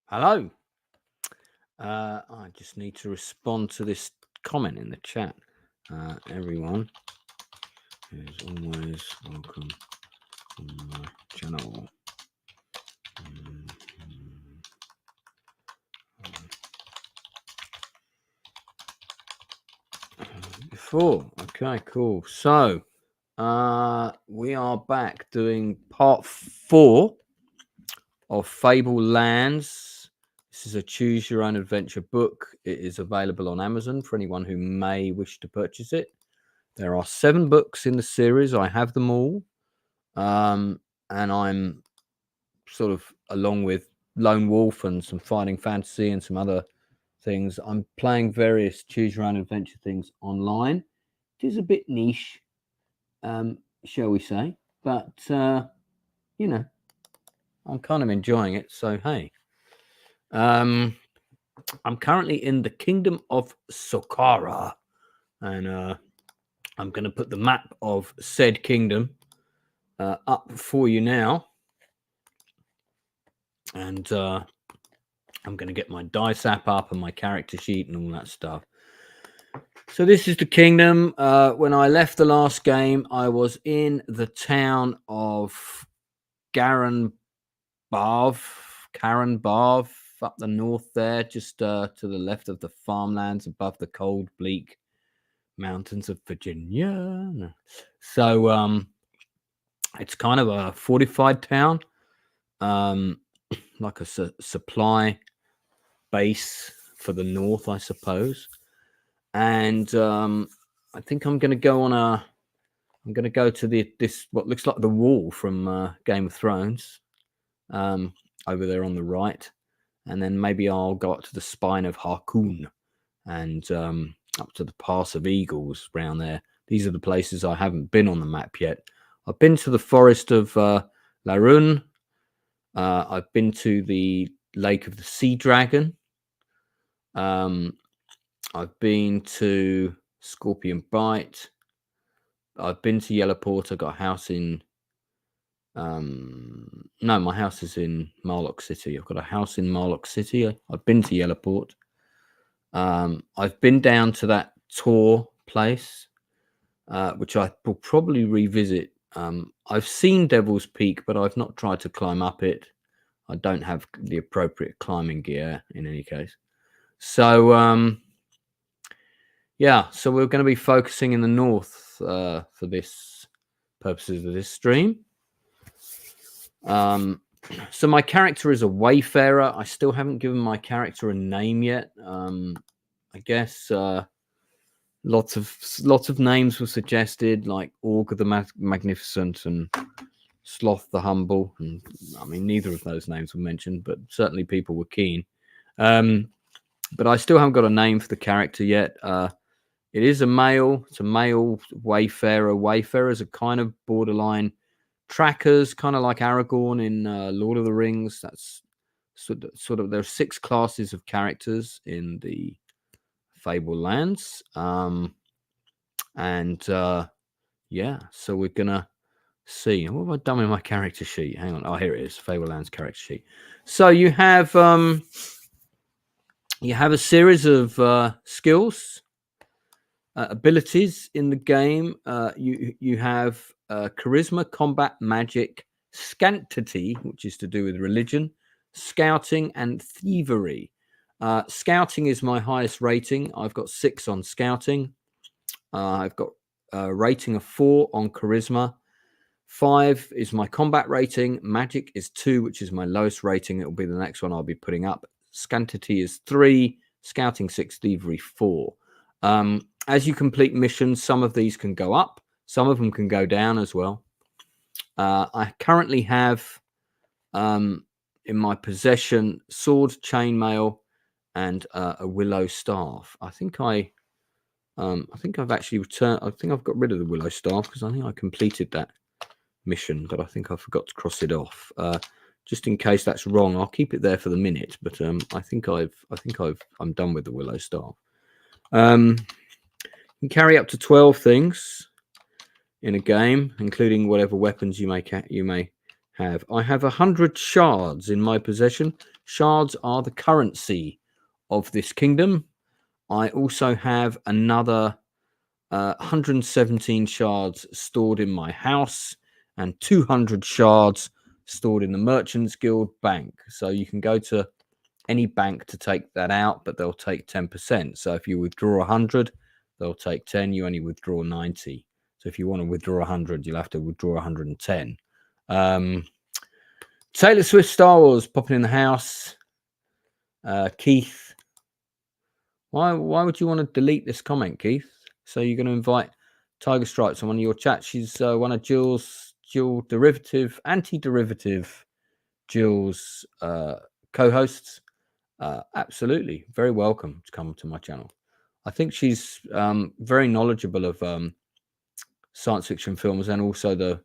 Hello. I just need to respond to this comment in the chat. Everyone is always welcome on my channel. Before, okay, cool. So, we are back doing part 4 of Fabled Lands. This is a choose your own adventure book. It is available on Amazon for anyone who may wish to purchase it. There are 7 books in the series. I have them all. And I'm sort of, along with Lone Wolf and some Fighting Fantasy and some other things, I'm playing various choose your own adventure things online. It is a bit niche, shall we say, but you know, I'm kind of enjoying it. So hey, I'm currently in the Kingdom of Socara, and I'm going to put the map of said kingdom up for you now, and I'm going to get my dice app up and my character sheet and all that stuff. So this is the kingdom. When I left the last game, I was in the town of Caranbarv, up the north there, just to the left of the farmlands above the cold, bleak mountains of Virginia. So it's kind of a fortified town, like a supply base for the north, I suppose. And I think I'm going to go on I'm going to go to this what looks like the wall from Game of Thrones, over there on the right, and then maybe I'll go up to the spine of Harkoon and up to the Pass of Eagles around there. These are the places I haven't been on the map yet. I've been to the forest of Larun. I've been to the Lake of the Sea Dragon. I've been to Scorpion Bite. I've been to Yellowport. I got a house in... no, my house is in Marlock City. I've got a house in Marlock City. I've been to Yellowport. I've been down to that Tor place, which I will probably revisit. I've seen Devil's Peak, but I've not tried to climb up it. I don't have the appropriate climbing gear in any case. So, yeah, so we're going to be focusing in the north for this purposes of this stream. So my character is a wayfarer. I still haven't given my character a name yet. I guess lots of names were suggested, like Org the Magnificent and Sloth the Humble. And I mean, neither of those names were mentioned, but certainly people were keen. But I still haven't got a name for the character yet. It is a male. It's a male wayfarer. Wayfarers are kind of borderline trackers, kind of like Aragorn in Lord of the Rings. That's sort of there are 6 classes of characters in the Fabled Lands. Yeah, so we're gonna see. What have I done with my character sheet? Hang on. Oh, here it is. Fabled Lands character sheet. So you have a series of skills, abilities in the game. You have charisma, combat, magic, scantity, which is to do with religion, scouting, and thievery. Scouting is my highest rating. I've got 6 on scouting. I've got a rating of 4 on charisma. 5 is my combat rating. Magic is 2, which is my lowest rating. It will be the next one I'll be putting up. Scantity is 3, scouting 6, thievery 4. As you complete missions, some of these can go up, some of them can go down as well. I currently have in my possession sword, chainmail, and a willow staff. I think I've actually returned. I think I've got rid of the willow staff because I think I completed that mission, but I think I forgot to cross it off. Just in case that's wrong, I'll keep it there for the minute. But I think I'm done with the willow staff. You can carry up to 12 things in a game, including whatever weapons you may have? I have 100 shards in my possession. Shards are the currency of this kingdom. I also have another 117 shards stored in my house and 200 shards stored in the Merchants Guild bank. So you can go to any bank to take that out, but they'll take 10%. So if you withdraw 100, they'll take 10. You only withdraw 90. So if you want to withdraw 100, you'll have to withdraw 110. Taylor Swift Star Wars popping in the house. Keith, why would you want to delete this comment, Keith? So you're going to invite Tiger Stripes on one of your chats. She's one of anti-derivative Jill's co-hosts. Absolutely, very welcome to come to my channel. I think she's very knowledgeable of science fiction films and also the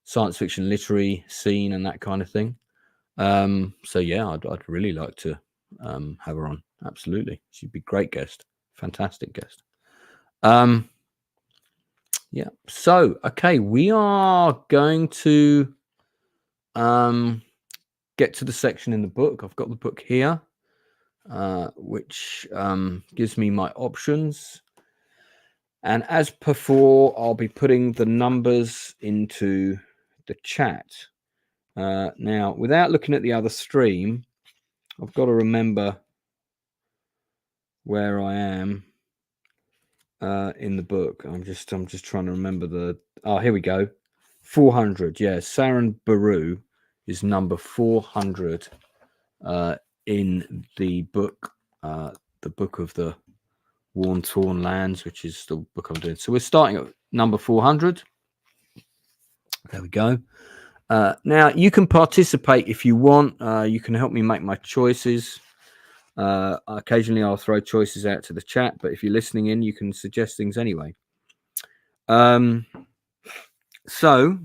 science fiction literary scene and that kind of thing. So yeah, I'd really like to have her on. Absolutely, she'd be a great guest, fantastic guest. Yeah. So okay, we are going to get to the section in the book. I've got the book here, which gives me my options. And as before, I'll be putting the numbers into the chat. Now, without looking at the other stream, I've got to remember where I am in the book. I'm just trying to remember the. Oh, here we go. 400. Yeah, Sharon Baru is number 400 in the book. The book of the Worn-Torn Lands, which is the book I'm doing. So we're starting at number 400. There we go. Now you can participate if you want. You can help me make my choices. Occasionally I'll throw choices out to the chat, but if you're listening in, you can suggest things anyway. So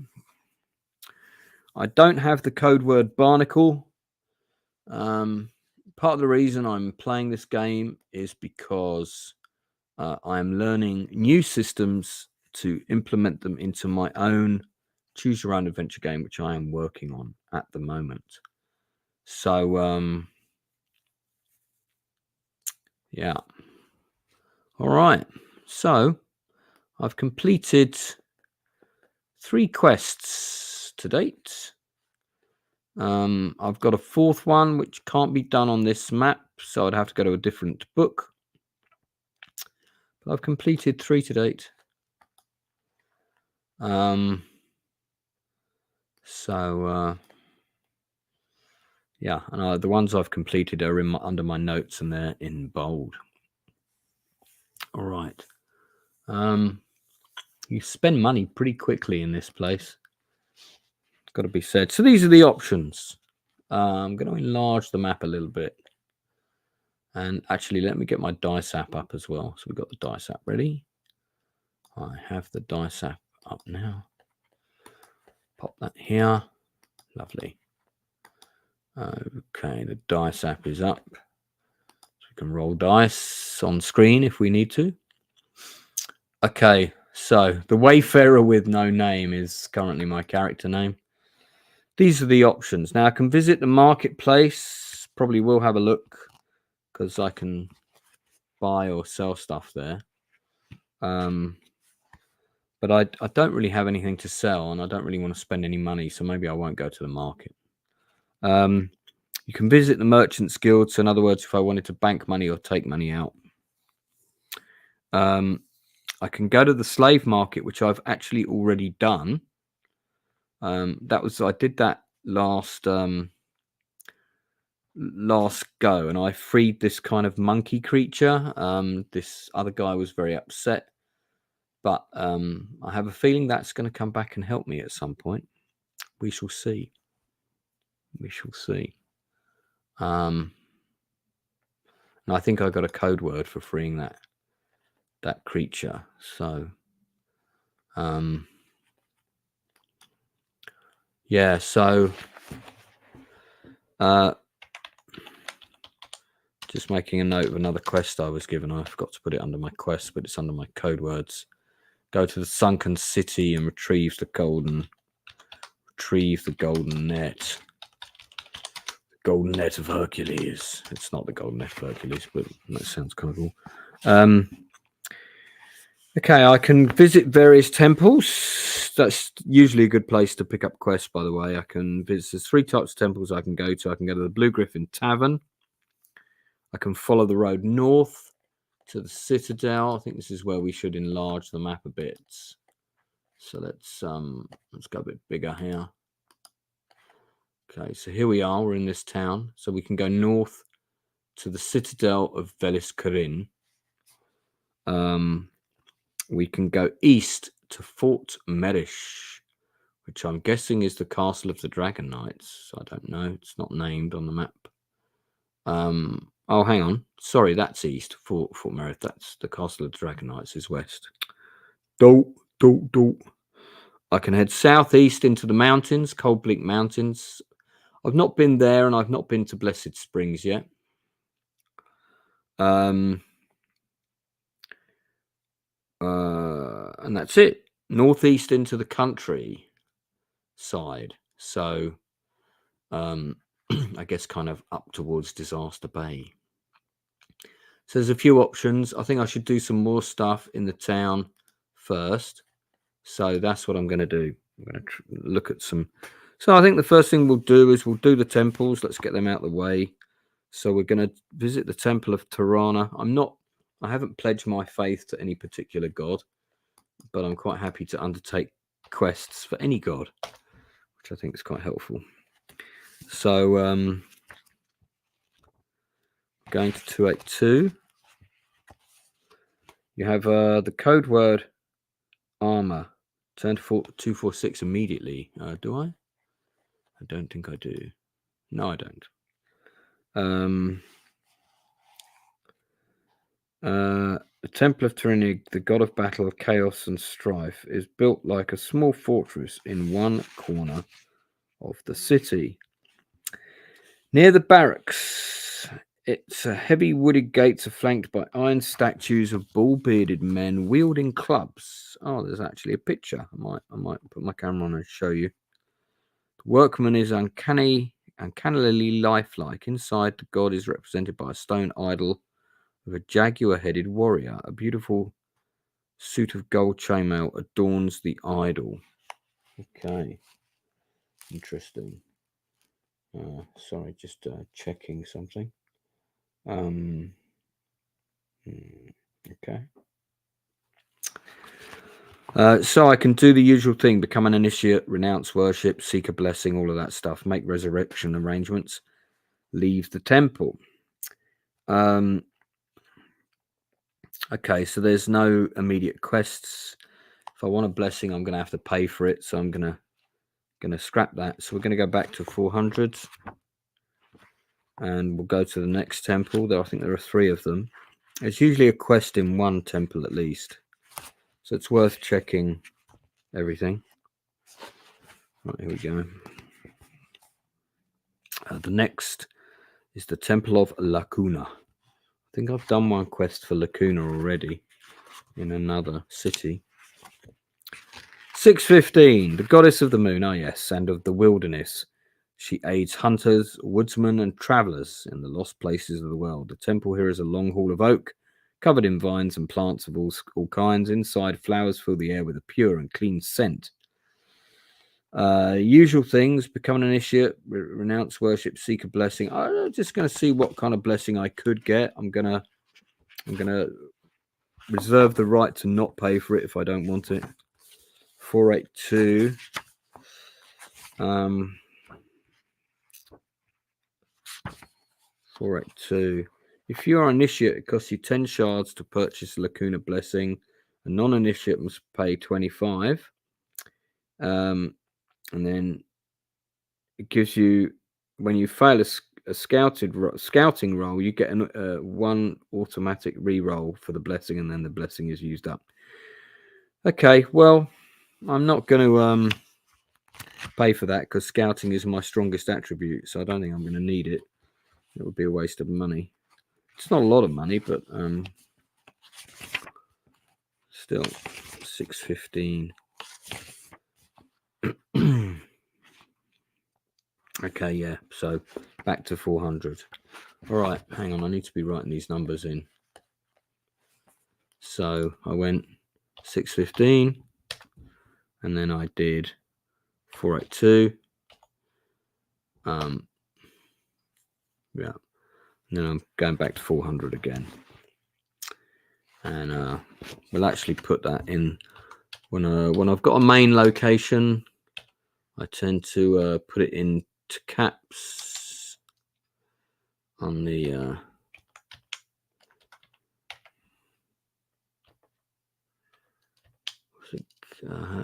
I don't have the code word barnacle. Part of the reason I'm playing this game is because I'm learning new systems to implement them into my own choose your own adventure game, which I am working on at the moment. So yeah. All right. So I've completed 3 quests to date. I've got a 4th one which can't be done on this map, so I'd have to go to a different book. But I've completed 3 to date. Yeah, and the ones I've completed are under my notes, and they're in bold. All right. You spend money pretty quickly in this place. It's got to be said. So these are the options. I'm going to enlarge the map a little bit. And actually, let me get my dice app up as well. So we've got the dice app ready. I have the dice app up now. Pop that here. Lovely. Okay, the dice app is up. So we can roll dice on screen if we need to. Okay, so the Wayfarer with no name is currently my character name. These are the options. Now I can visit the marketplace. Probably will have a look because I can buy or sell stuff there. But I don't really have anything to sell, and I don't really want to spend any money, so maybe I won't go to the market. You can visit the Merchants Guild. So in other words, if I wanted to bank money or take money out. I can go to the slave market, which I've actually already done. I did that last go, and I freed this kind of monkey creature. This other guy was very upset, but I have a feeling that's going to come back and help me at some point. We shall see. We shall see. And I think I got a code word for freeing that creature. So yeah, so just making a note of another quest I was given. I forgot to put it under my quest, but it's under my code words. Go to the sunken city and retrieve the golden retrieve the golden net. Golden net of Hercules. It's not the golden net of Hercules, but that sounds kind of cool. Okay, I can visit various temples. That's usually a good place to pick up quests, by the way. I can visit. There's 3 types of temples I can go to. I can go to the Blue Griffin Tavern. I can follow the road north to the Citadel. I think this is where we should enlarge the map a bit. So let's go a bit bigger here. Okay, so here we are. We're in this town. So we can go north to the Citadel of Velis Corinne. We can go east to Fort Merish, which I'm guessing is the castle of the Dragon Knights. I don't know. It's not named on the map. Oh, hang on. Sorry, that's east. Fort Merish. That's the castle of the Dragon Knights is west. I can head southeast into the mountains, Cold Bleak Mountains. I've not been there, and I've not been to Blessed Springs yet. And that's it. Northeast into the country side. So, I guess kind of up towards Disaster Bay. So there's a few options. I think I should do some more stuff in the town first. So that's what I'm going to do. I'm going to look at some. So I think the first thing we'll do is we'll do the temples. Let's get them out of the way. So we're going to visit the Temple of Tirana. I haven't pledged my faith to any particular god, but I'm quite happy to undertake quests for any god, which I think is quite helpful. So going to 282. You have the code word armor. Turn to 246 immediately. Do I? I don't think I do. No, I don't. The Temple of Tyranny, the god of battle, chaos, and strife, is built like a small fortress in one corner of the city. Near the barracks, its heavy wooded gates are flanked by iron statues of bull-bearded men wielding clubs. Oh, there's actually a picture. I might put my camera on and show you. The workman is uncannily lifelike. Inside, the god is represented by a stone idol of a jaguar-headed warrior. A beautiful suit of gold chainmail adorns the idol. Okay, interesting. Sorry, just checking something. Okay. So I can do the usual thing: become an initiate, renounce worship, seek a blessing, all of that stuff. Make resurrection arrangements. Leave the temple. Okay, so there's no immediate quests. If I want a blessing, I'm going to have to pay for it. So I'm going to scrap that. So we're going to go back to 400. And we'll go to the next temple. I think there are 3 of them. It's usually a quest in one temple at least. So it's worth checking everything. Right, here we go. The next is the Temple of Lacuna. I think I've done one quest for Lacuna already in another city. 615, the goddess of the moon, yes, and of the wilderness. She aids hunters, woodsmen, and travelers in the lost places of the world. The temple here is a long hall of oak, covered in vines and plants of all kinds. Inside, flowers fill the air with a pure and clean scent. Usual things: become an initiate, renounce worship, seek a blessing. I'm just going to see what kind of blessing I could get. I'm gonna reserve the right to not pay for it if I don't want it. 482. 482. If you are initiate, it costs you 10 shards to purchase a Lacuna blessing. A non-initiate must pay 25. And then it gives you, when you fail a scouting roll, you get one automatic re-roll for the blessing, and then the blessing is used up. Okay, well, I'm not going to pay for that because scouting is my strongest attribute, so I don't think I'm going to need it. It would be a waste of money. It's not a lot of money, but still, 615. Okay, yeah. So back to 400. All right, hang on. I need to be writing these numbers in. So I went 615, and then I did 482. Yeah. And then I'm going back to 400 again. And we'll actually put that in when I've got a main location. I tend to put it into caps on the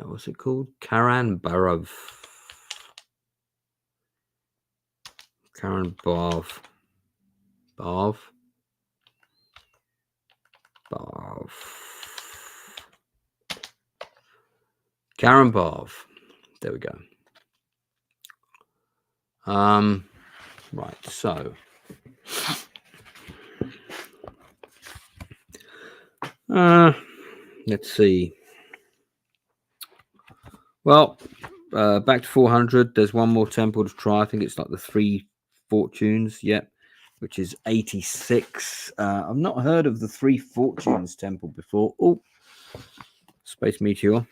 what's it called? Karan Barav. Karan Barv. Barv. Barv. Karen Barv. There we go. Right, so let's see. Well, back to 400. There's one more temple to try. I think it's like the 3 fortunes. Yep, which is 86. I've not heard of the 3 fortunes temple before. Oh, space meteor.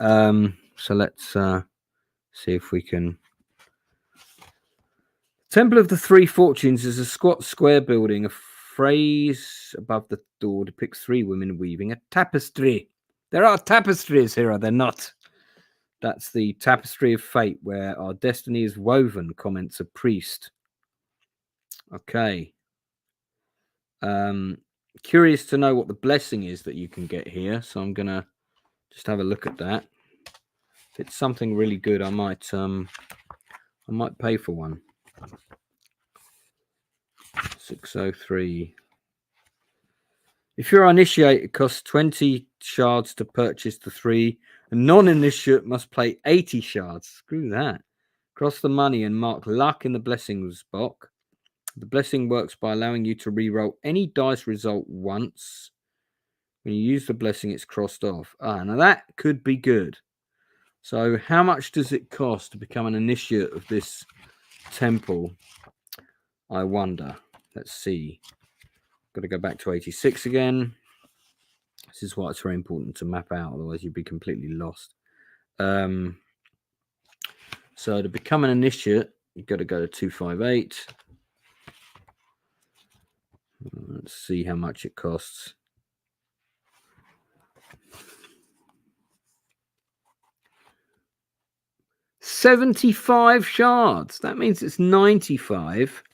So let's see if we can. Temple of the 3 Fortunes is a squat square building. A phrase above the door depicts 3 women weaving a tapestry. There are tapestries here, are there not? That's the tapestry of fate, where our destiny is woven, comments a priest. Okay. Curious to know what the blessing is that you can get here, so I'm gonna just have a look at that. If it's something really good, I might pay for one. 603. If you're initiate, it costs 20 shards to purchase the 3. A non-initiate must pay 80 shards. Screw that. Cross the money and mark luck in the blessings box. The blessing works by allowing you to re-roll any dice result once. When you use the blessing, it's crossed off. Now that could be good. So how much does it cost to become an initiate of this temple? I wonder. Let's see. Got to go back to 86 again. This is why it's very important to map out, otherwise you'd be completely lost. So to become an initiate, you've got to go to 258. Let's see how much it costs. $75 shards. That means it's 95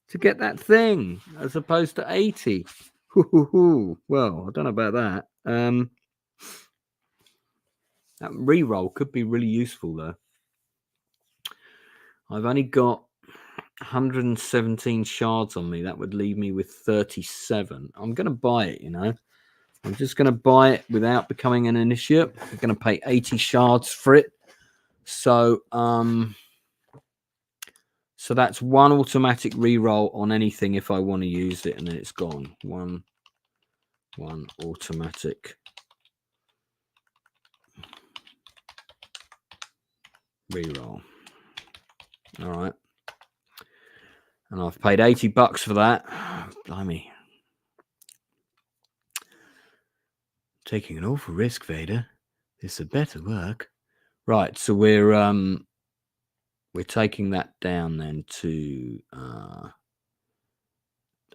to get that thing, as opposed to 80. Well, I don't know about that. That re-roll could be really useful, though. I've only got 117 shards on me. That would leave me with 37. I'm going to buy it, you know. I'm just going to buy it without becoming an initiate. I'm going to pay 80 shards for it. So, so that's 1 automatic re-roll on anything if I want to use it, and then it's gone. One automatic re-roll. All right. And I've paid $80 for that. Blimey. Taking an awful risk, Vader. This had better work. Right, so we're taking that down then to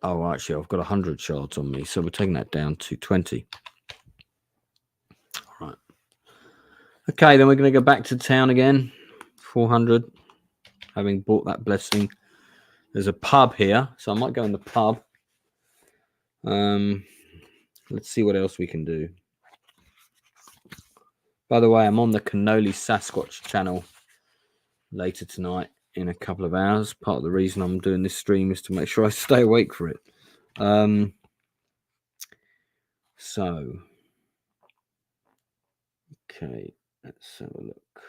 oh, actually I've got 100 shards on me, so we're taking that down to 20. All right. Okay, then we're going to go back to town again. 400, having bought that blessing. There's a pub here, so I might go in the pub. Let's see what else we can do. By the way, I'm on the Cannoli Sasquatch channel later tonight in a couple of hours. Part of the reason I'm doing this stream is to make sure I stay awake for it. So, okay, let's have a look.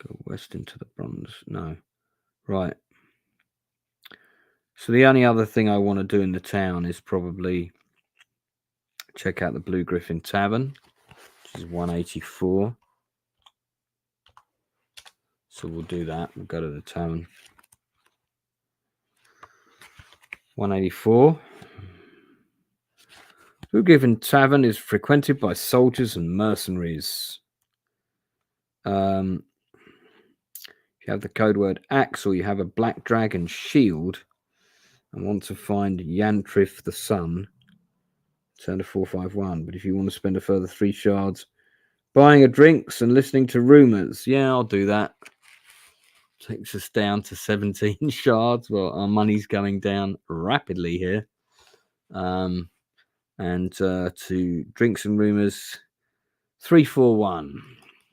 Go west into the bronze. No, right. So the only other thing I want to do in the town is probably check out the Blue Griffin Tavern, which This is 184. So we'll do that. We'll go to the tavern. 184. Who-Given Tavern is frequented by soldiers and mercenaries. If you have the code word axe or you have a black dragon shield and want to find Yantrith the Sun, turn to 451. But if you want to spend a further 3 shards buying a drinks and listening to rumors, yeah, I'll do that. Takes us down to 17 shards. Well, our money's going down rapidly here. And to drinks and rumors, 341.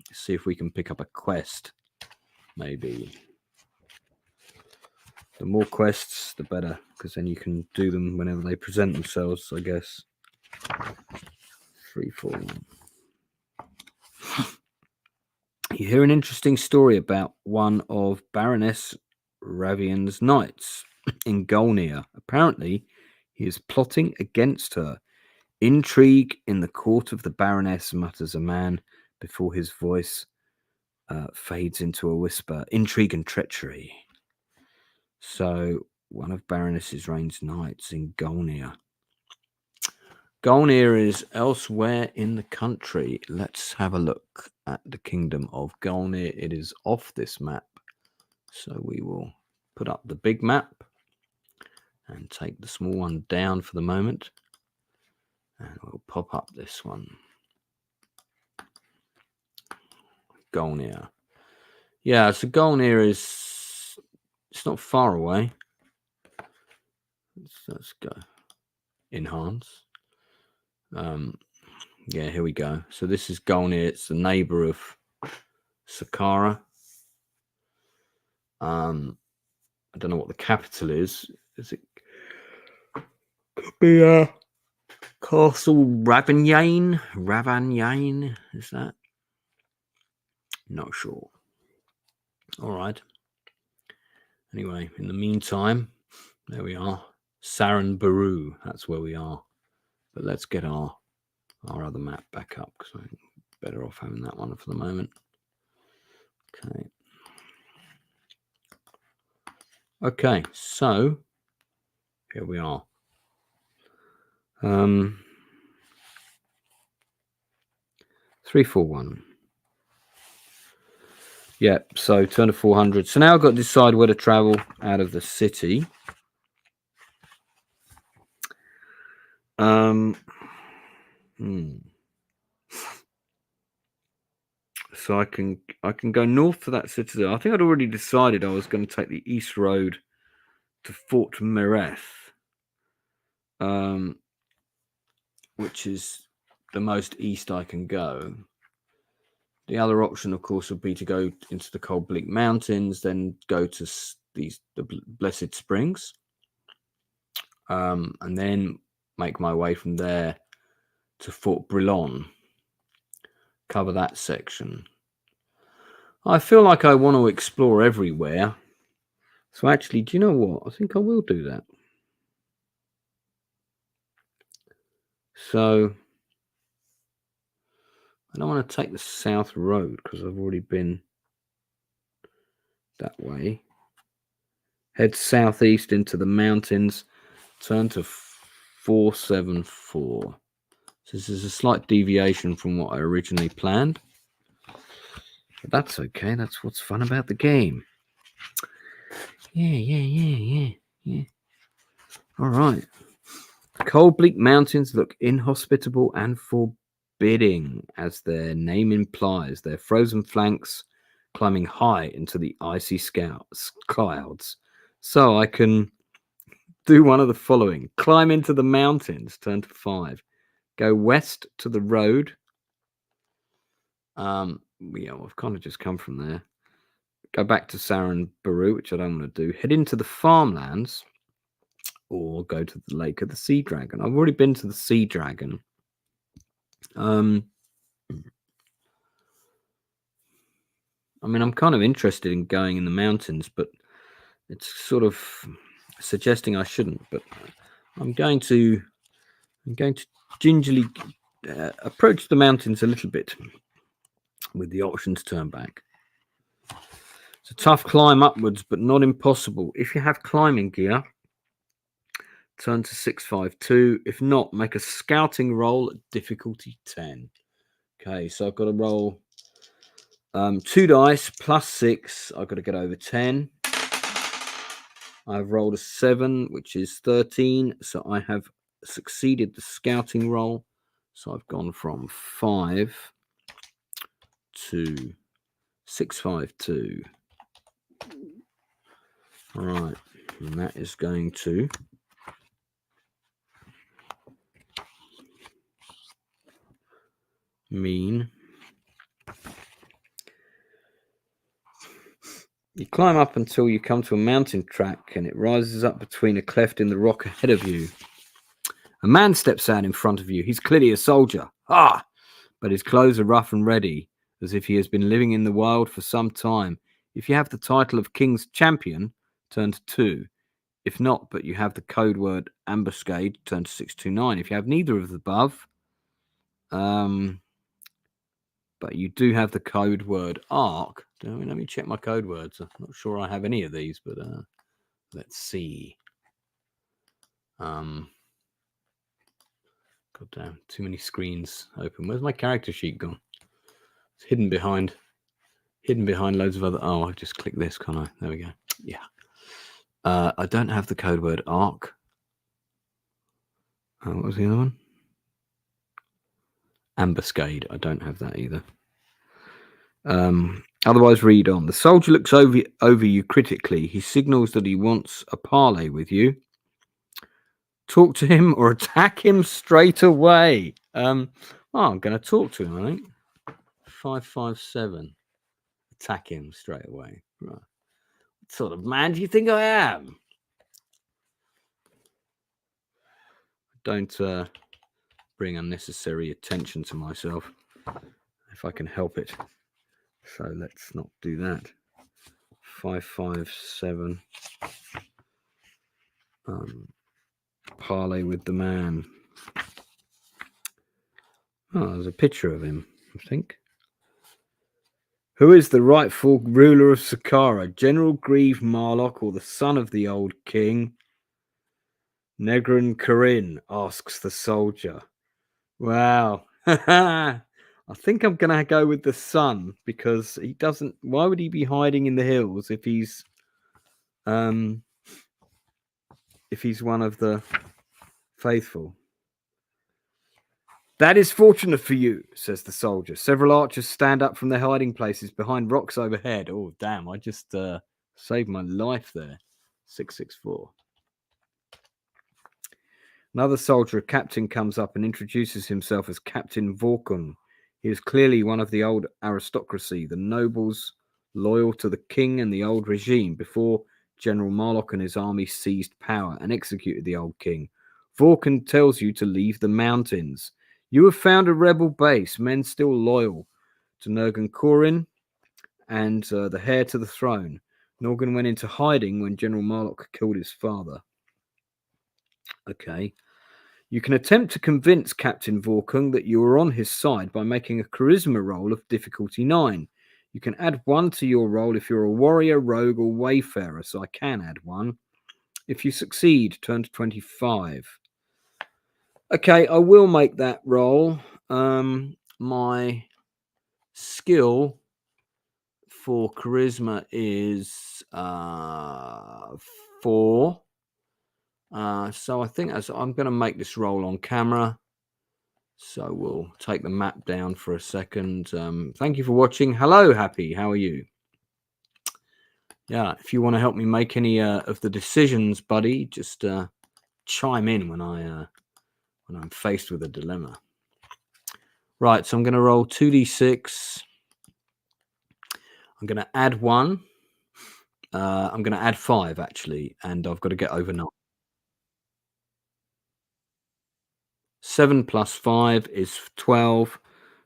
Let's see if we can pick up a quest. Maybe. The more quests, the better, because then you can do them whenever they present themselves, I guess. 341. You hear an interesting story about one of Baroness Ravian's knights in Golnir. Apparently, he is plotting against her. Intrigue in the court of the Baroness, mutters a man before his voice fades into a whisper. Intrigue and treachery. So, one of Baroness Rain's knights in Golnir. Golnir is elsewhere in the country. Let's have a look at the kingdom of Golnir. It is off this map. So we will put up the big map and take the small one down for the moment. And we'll pop up this one. Golnir. Yeah, so Golnir is... It's not far away. Let's go. Enhance. Yeah, here we go. So this is Golnir. It's the neighbor of Saqqara. I don't know what the capital is. Is it? Could be Castle Ravanyane. Is that? Not sure. All right. Anyway, in the meantime, there we are. Saran Baru. That's where we are. But let's get our other map back up, because I'm better off having that one for the moment. Okay. Okay, so here we are. 341. Yeah, so turn to 400. So now I've got to decide where to travel out of the city. So I can go north to that citadel. I think I'd already decided I was going to take the east road to Fort Mereth, which is the most east I can go. The other option, of course, would be to go into the Cold Bleak Mountains, then go to the Blessed Springs, and then make my way from there to Fort Brillon. Cover that section. I feel like I want to explore everywhere. So actually, do you know what? I think I will do that. So I don't want to take the south road because I've already been that way. Head southeast into the mountains. Turn to 474. So this is a slight deviation from what I originally planned. But that's okay. That's what's fun about the game. Yeah. All right. The Cold Bleak Mountains look inhospitable and forbidding, as their name implies. Their frozen flanks climbing high into the icy clouds. So I can do one of the following. Climb into the mountains. Turn to 5. Go west to the road. I've kind of just come from there. Go back to Saran Baru, which I don't want to do. Head into the farmlands, or go to the Lake of the Sea Dragon. I've already been to the Sea Dragon. I mean, I'm kind of interested in going in the mountains, but it's sort of suggesting I shouldn't. But I'm going to gingerly approach the mountains a little bit with the option to turn back. It's a tough climb upwards, but not impossible. If you have climbing gear, turn to 652. If not, make a scouting roll at difficulty 10. Okay, so I've got to roll 2 dice plus 6. I've got to get over 10. I've rolled a 7, which is 13. So I have succeeded the scouting roll. So I've gone from 5 to 652. All right, and that is going to mean you climb up until you come to a mountain track, and it rises up between a cleft in the rock ahead of you. A man steps out in front of you. He's clearly a soldier. But his clothes are rough and ready, as if he has been living in the wild for some time. If you have the title of King's Champion, turn to 2. If not, but you have the code word ambuscade, turn to 629. If you have neither of the above, but you do have the code word arc. Let me check my code words. I'm not sure I have any of these, but let's see. God damn, too many screens open. Where's my character sheet gone? It's hidden behind loads of other. Oh, I've just clicked this, can't I? There we go. Yeah. I don't have the code word arc. What was the other one? Ambuscade. I don't have that either. Otherwise, read on. The soldier looks over you critically. He signals that he wants a parley with you. Talk to him or attack him straight away. I'm going to talk to him, I think. 557. Attack him straight away. Right. What sort of man do you think I am? Don't bring unnecessary attention to myself if I can help it. So let's not do that. 557. Parley with the man. Oh, there's a picture of him, I think. Who is the rightful ruler of Sakara? General Grieve Marlock or the son of the old king? Negrin Corinne, asks the soldier. Wow. I think I'm going to go with the son, because he doesn't... Why would he be hiding in the hills if he's one of the faithful? That is fortunate for you, says the soldier. Several archers stand up from their hiding places behind rocks overhead. Oh, damn, I just saved my life there. 664. Another soldier, a captain, comes up and introduces himself as Captain Vorkun. He is clearly one of the old aristocracy, the nobles loyal to the king and the old regime before General Marlock and his army seized power and executed the old king. Vorkun tells you to leave the mountains. You have found a rebel base, men still loyal to Nergan Corin and the heir to the throne. Norgan went into hiding when General Marlock killed his father. Okay. You can attempt to convince Captain Vorkun that you are on his side by making a charisma roll of difficulty 9. You can add 1 to your roll if you're a warrior, rogue, or wayfarer, so I can add 1. If you succeed, turn to 25. Okay, I will make that roll. My skill for charisma is 4. So I think I'm going to make this roll on camera. So we'll take the map down for a second. Thank you for watching. Hello, Happy. How are you? Yeah, if you want to help me make any of the decisions, buddy, just chime in when I'm faced with a dilemma. Right, so I'm going to roll 2d6. I'm going to add 1. I'm going to add 5, actually, and I've got to get over 9. 7 plus 5 is 12.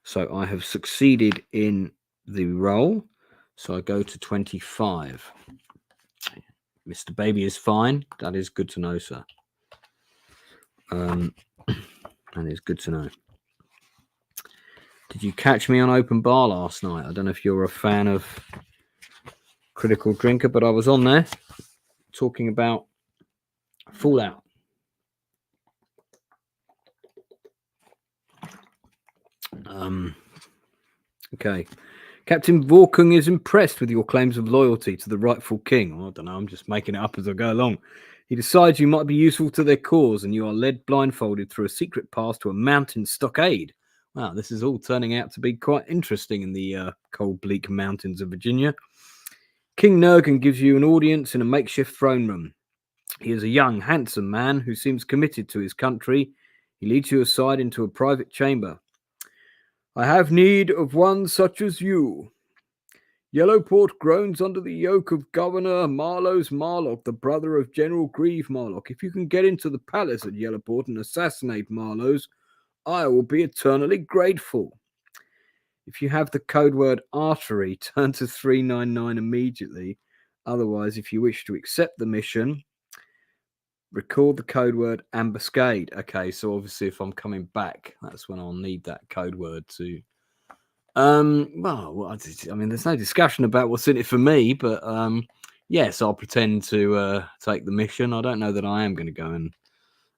So I have succeeded in the roll. So I go to 25. Mr. Baby is fine. That is good to know, sir. That is good to know. Did you catch me on open bar last night? I don't know if you're a fan of Critical Drinker, but I was on there talking about Fallout. Okay. Captain Vorkung is impressed with your claims of loyalty to the rightful king. Well, I don't know, I'm just making it up as I go along. He decides you might be useful to their cause, and you are led blindfolded through a secret path to a mountain stockade. Wow, this is all turning out to be quite interesting in the cold, bleak mountains of Virginia. King Nurgan gives you an audience in a makeshift throne room. He is a young, handsome man who seems committed to his country. He leads you aside into a private chamber. I have need of one such as you. Yellowport groans under the yoke of Governor Marlowe's Marlock, the brother of General Grieve Marlock. If you can get into the palace at Yellowport and assassinate Marlowe's, I will be eternally grateful. If you have the code word artery, turn to 399 immediately. Otherwise, if you wish to accept the mission, record the code word ambuscade. Okay, so obviously if I'm coming back, that's when I'll need that code word to... well, I mean, there's no discussion about what's in it for me, but yes, I'll pretend to take the mission. I don't know that I am going to go and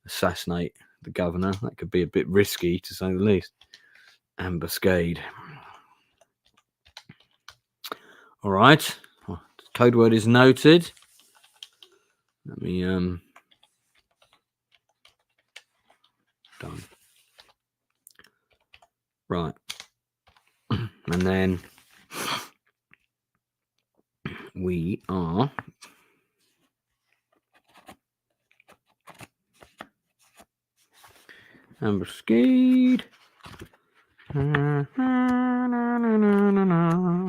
assassinate the governor. That could be a bit risky, to say the least. Ambuscade. All right. Code word is noted. Let me done. Right. And then we are ambuscade.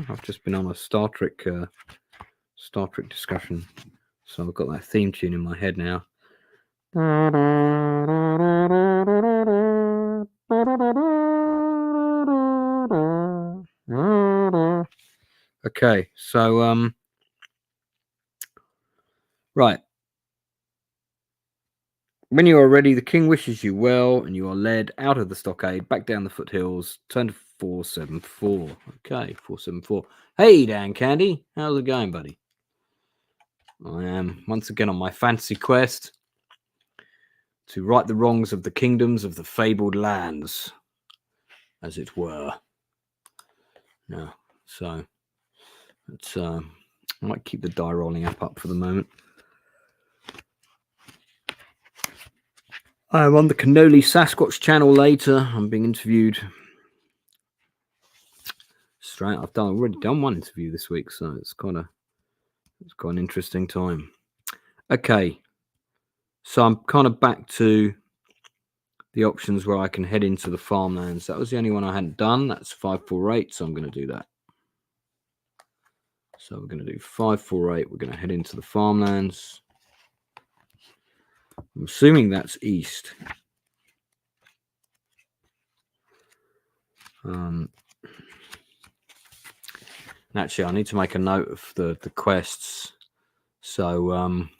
I've just been on a Star Trek discussion, so I've got that theme tune in my head now. Okay, so right. When you are ready, the king wishes you well, and you are led out of the stockade, back down the foothills, turn to 474. Okay, 474. Hey, Dan Candy. How's it going, buddy? I am once again on my fancy quest to right the wrongs of the kingdoms of the Fabled Lands, as it were. Yeah, so it's I might keep the die rolling up for the moment. I'm on the Cannoli Sasquatch channel later. I'm being interviewed. Straight, I've already done one interview this week, so it's quite an interesting time. Okay, so I'm kind of back to the options where I can head into the farmlands. That was the only one I hadn't done. That's 548, so I'm going to do that. So we're going to do 548. We're going to head into the farmlands. I'm assuming that's east. Actually, I need to make a note of the quests. So I'm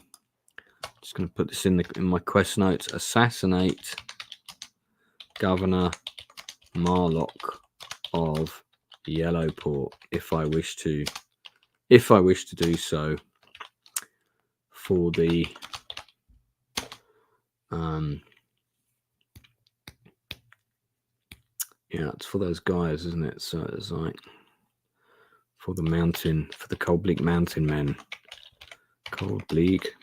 just going to put this in my quest notes. Assassinate Governor Marlock of Yellowport if I wish to do so for the yeah, it's for those guys, isn't it? So it's like for the cold bleak mountain men. Cold bleak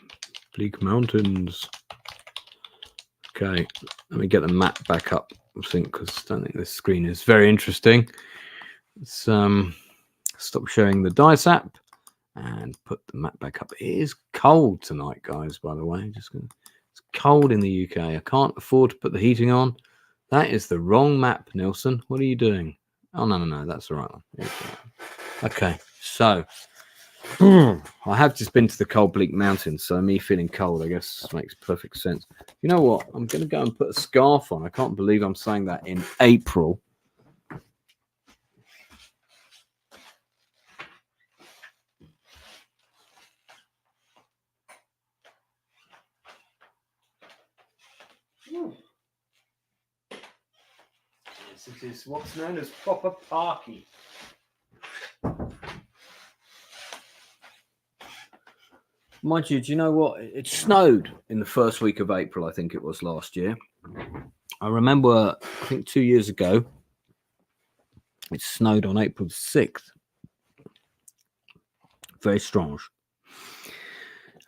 mountains. Okay, let me get the map back up, I think, because I don't think this screen is very interesting. Let's stop showing the dice app and put the map back up. It is cold tonight, guys, by the way. It's cold in the UK. I can't afford to put the heating on. That is the wrong map, Nielsen. What are you doing? Oh, no, that's the right one. Okay, so I have just been to the cold, bleak mountains, so me feeling cold, I guess, makes perfect sense. You know what? I'm going to go and put a scarf on. I can't believe I'm saying that in April. nice. It is what's known as proper parky. Mind you, do you know what? It snowed in the first week of April, I think it was last year. I remember, I think 2 years ago, it snowed on April 6th. Very strange.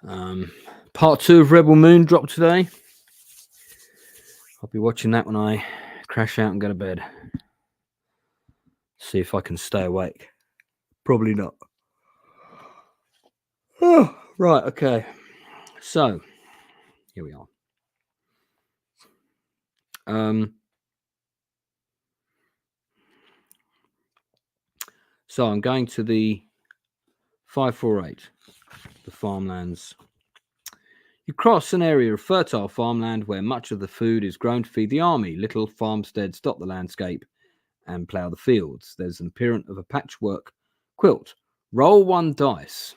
Part 2 of Rebel Moon dropped today. I'll be watching that when I crash out and go to bed. See if I can stay awake. Probably not. Oh, right, okay. So, here we are. So I'm going to the 548, the farmlands. You cross an area of fertile farmland where much of the food is grown to feed the army. Little farmsteads dot the landscape and plough the fields. There's an appearance of a patchwork quilt. Roll 1 dice.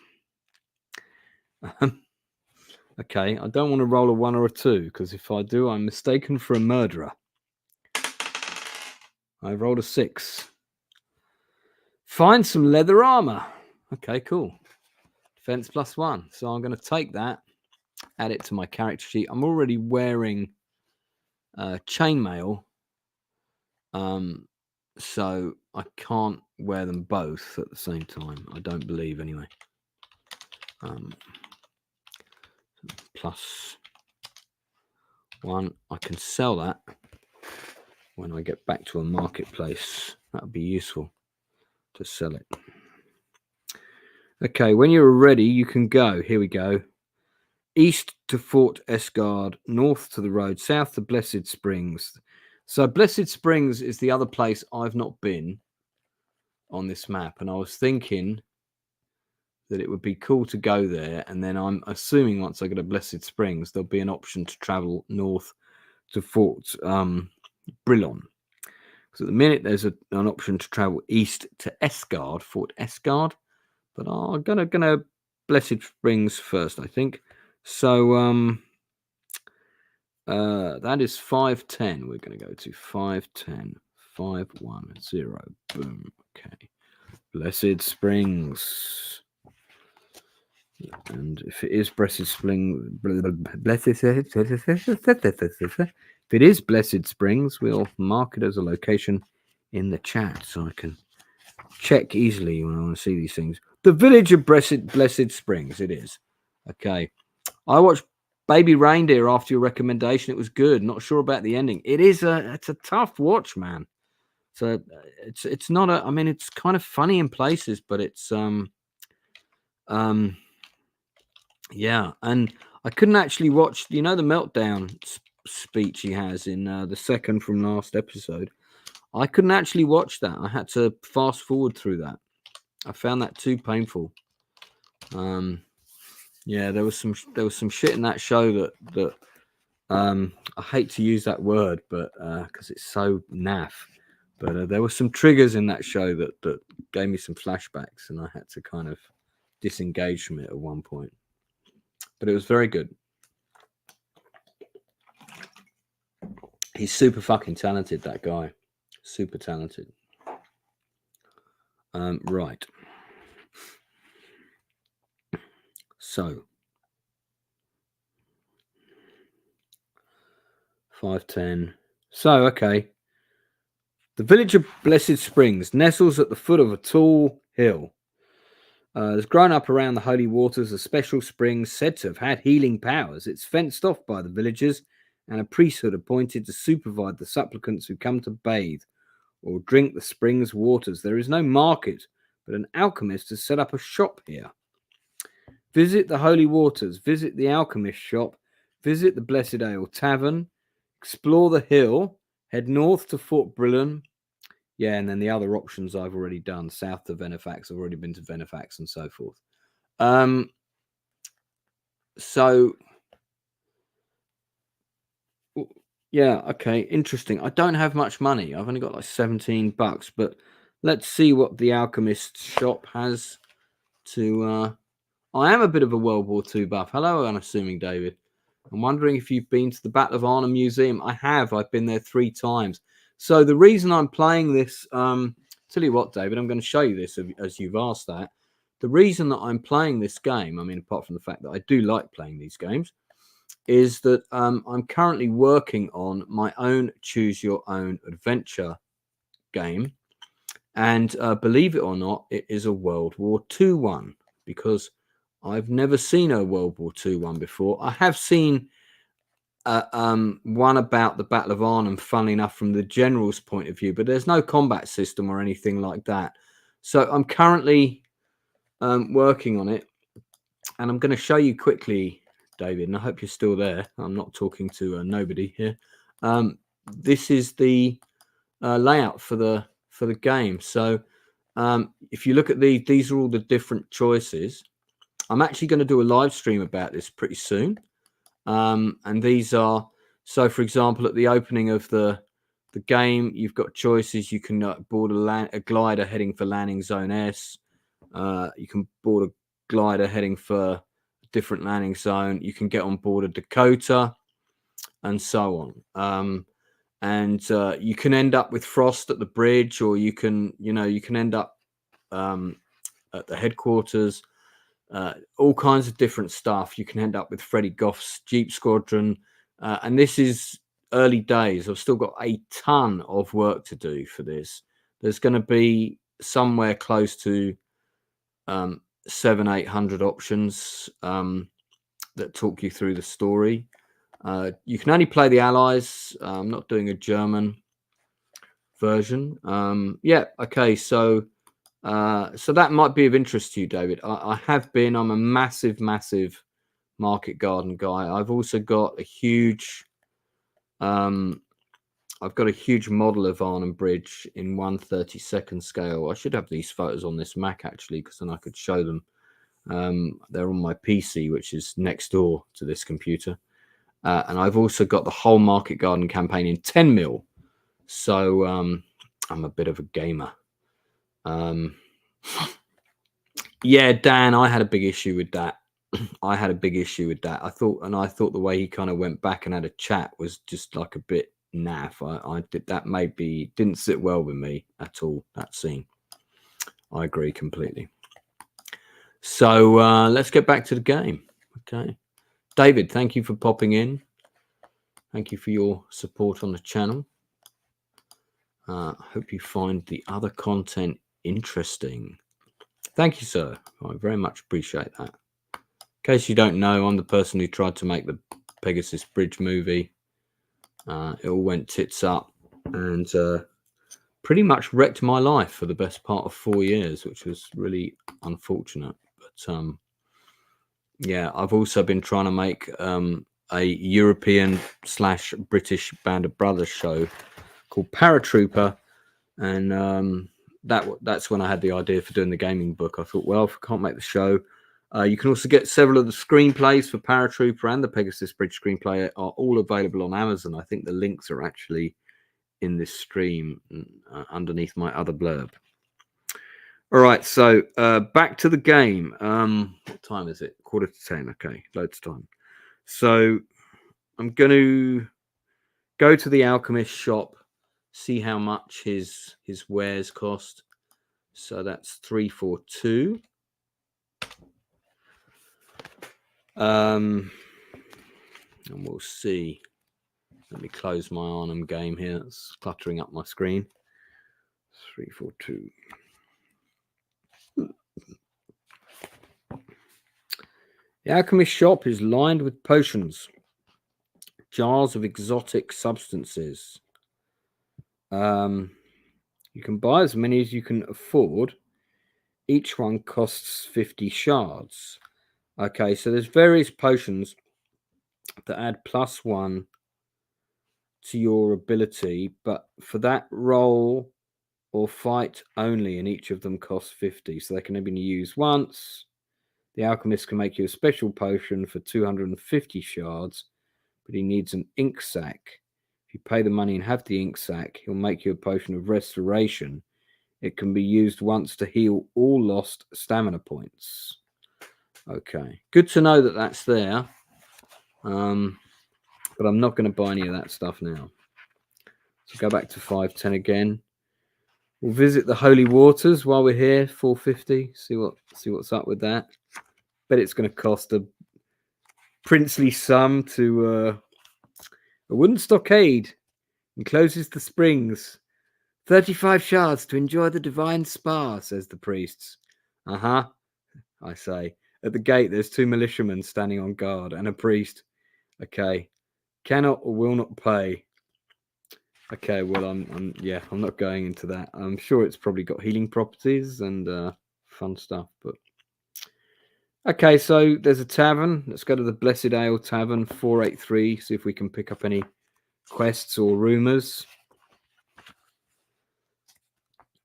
Okay, I don't want to roll a 1 or a 2, because if I do, I'm mistaken for a murderer. I rolled a 6. Find some leather armor. Okay, cool. Defense +1. So I'm going to take that, add it to my character sheet. I'm already wearing chainmail, so I can't wear them both at the same time. I don't believe, anyway. +1. I can sell that when I get back to a marketplace. That would be useful to sell it. Okay, when you're ready, you can go. Here we go. East to Fort Esgard, north to the road, south to Blessed Springs. So Blessed Springs is the other place I've not been on this map, and I was thinking that it would be cool to go there, and then I'm assuming once I go to Blessed Springs, there'll be an option to travel north to Fort Brillon. Because at the minute, there's an option to travel east to Esgard, Fort Esgard, but I'm gonna Blessed Springs first, I think. So that is 510. We're going to go to 510, 510. Boom. Okay. Blessed Springs. And if it is Blessed Springs, if it is Blessed Springs, we'll mark it as a location in the chat so I can check easily when I want to see these things. The village of Blessed Springs, it is. Okay. I watched Baby Reindeer after your recommendation. It was good. Not sure about the ending. It's a tough watch, man. So it's not a. I mean, it's kind of funny in places, but it's yeah. And I couldn't actually watch. You know, the meltdown speech he has in the second from last episode. I couldn't actually watch that. I had to fast forward through that. I found that too painful. Yeah, there was some shit in that show that I hate to use that word, but because it's so naff. But there were some triggers in that show that gave me some flashbacks, and I had to kind of disengage from it at one point. But it was very good. He's super fucking talented, that guy. Super talented. Right. So, 510. So, okay. The village of Blessed Springs nestles at the foot of a tall hill. It's grown up around the holy waters, a special spring said to have had healing powers. It's fenced off by the villagers and a priesthood appointed to supervise the supplicants who come to bathe or drink the spring's waters. There is no market, but an alchemist has set up a shop here. Visit the holy waters, visit the alchemist shop, visit the Blessed Ale Tavern, explore the hill, head north to Fort Brillon. Yeah, and then the other options I've already done. South to Venefax, I've already been to Venefax and so forth. So, yeah, okay, interesting. I don't have much money. I've only got like $17, but let's see what the alchemist shop has to... I am a bit of a World War II buff. Hello, unassuming David. I'm wondering if you've been to the Battle of Arnhem Museum. I have. I've been there 3 times. So the reason I'm playing this, tell you what, David, I'm going to show you this as you've asked that. The reason that I'm playing this game, I mean, apart from the fact that I do like playing these games, is that I'm currently working on my own Choose Your Own Adventure game. And believe it or not, it is a World War II one, because I've never seen a World War II one before. I have seen one about the Battle of Arnhem, funnily enough, from the general's point of view, but there's no combat system or anything like that. So I'm currently working on it, and I'm going to show you quickly, David, and I hope you're still there. I'm not talking to nobody here. This is the layout for the game. So if you look at these are all the different choices. I'm actually going to do a live stream about this pretty soon. And these are, so for example, at the opening of the game, you've got choices. You can board a glider heading for landing zone S. You can board a glider heading for a different landing zone. You can get on board a Dakota, and so on. And you can end up with Frost at the bridge, or you can end up at the headquarters. All kinds of different stuff. You can end up with Freddie Goff's Jeep Squadron, and this is early days. I've still got a ton of work to do for this. There's going to be somewhere close to 700-800 options that talk you through the story. You can only play the Allies. I'm not doing a German version. Yeah, okay, so that might be of interest to you, David. I'm a massive market garden guy. I've also got a huge model of Arnhem Bridge in 1/32 scale. I should have these photos on this Mac actually, because then I could show them. They're on my PC, which is next door to this computer. And I've also got the whole market garden campaign in 10mm. So I'm a bit of a gamer. Yeah, Dan, I had a big issue with that. I thought the way he kind of went back and had a chat was just like a bit naff. I did that, maybe didn't sit well with me at all, that scene. I agree completely. So let's get back to the game. Okay, David, thank you for popping in. Thank you for your support on the channel. I hope you find the other content interesting. Thank you, sir. I very much appreciate that. In case you don't know, I'm the person who tried to make the Pegasus Bridge movie. It all went tits up and pretty much wrecked my life for the best part of 4 years, which was really unfortunate. But yeah, I've also been trying to make a European/British Band of Brothers show called Paratrooper, and that's when I had the idea for doing the gaming book. I thought, well, if I can't make the show, you can also get several of the screenplays for Paratrooper and the Pegasus Bridge screenplay are all available on Amazon. I think the links are actually in this stream underneath my other blurb. All right, so back to the game. What time is it? 9:45. Okay, loads of time. So I'm going to go to the alchemist shop, see how much his wares cost. So that's 342. And we'll see. Let me close my Arnhem game here. It's cluttering up my screen. 342. The alchemist shop is lined with potions, jars of exotic substances. You can buy as many as you can afford. Each one costs 50 shards. Okay, so there's various potions that add +1 to your ability, but for that roll or fight only, and each of them costs 50, so they can only be used once. The alchemist can make you a special potion for 250 shards, but he needs an ink sac. If you pay the money and have the ink sac, he'll make you a potion of restoration. It can be used once to heal all lost stamina points. Okay, good to know that that's there. But I'm not going to buy any of that stuff now. So go back to 510 again. We'll visit the Holy Waters while we're here. 450. See what's up with that. Bet it's going to cost a princely sum to a wooden stockade encloses the springs. 35 shards to enjoy the divine spa, says the priests. I say. At the gate, there's 2 militiamen standing on guard and a priest. Okay. Cannot or will not pay. Okay, well, I'm not going into that. I'm sure it's probably got healing properties and fun stuff, but okay, so there's a tavern. Let's go to the Blessed Ale Tavern, 483. See if we can pick up any quests or rumors.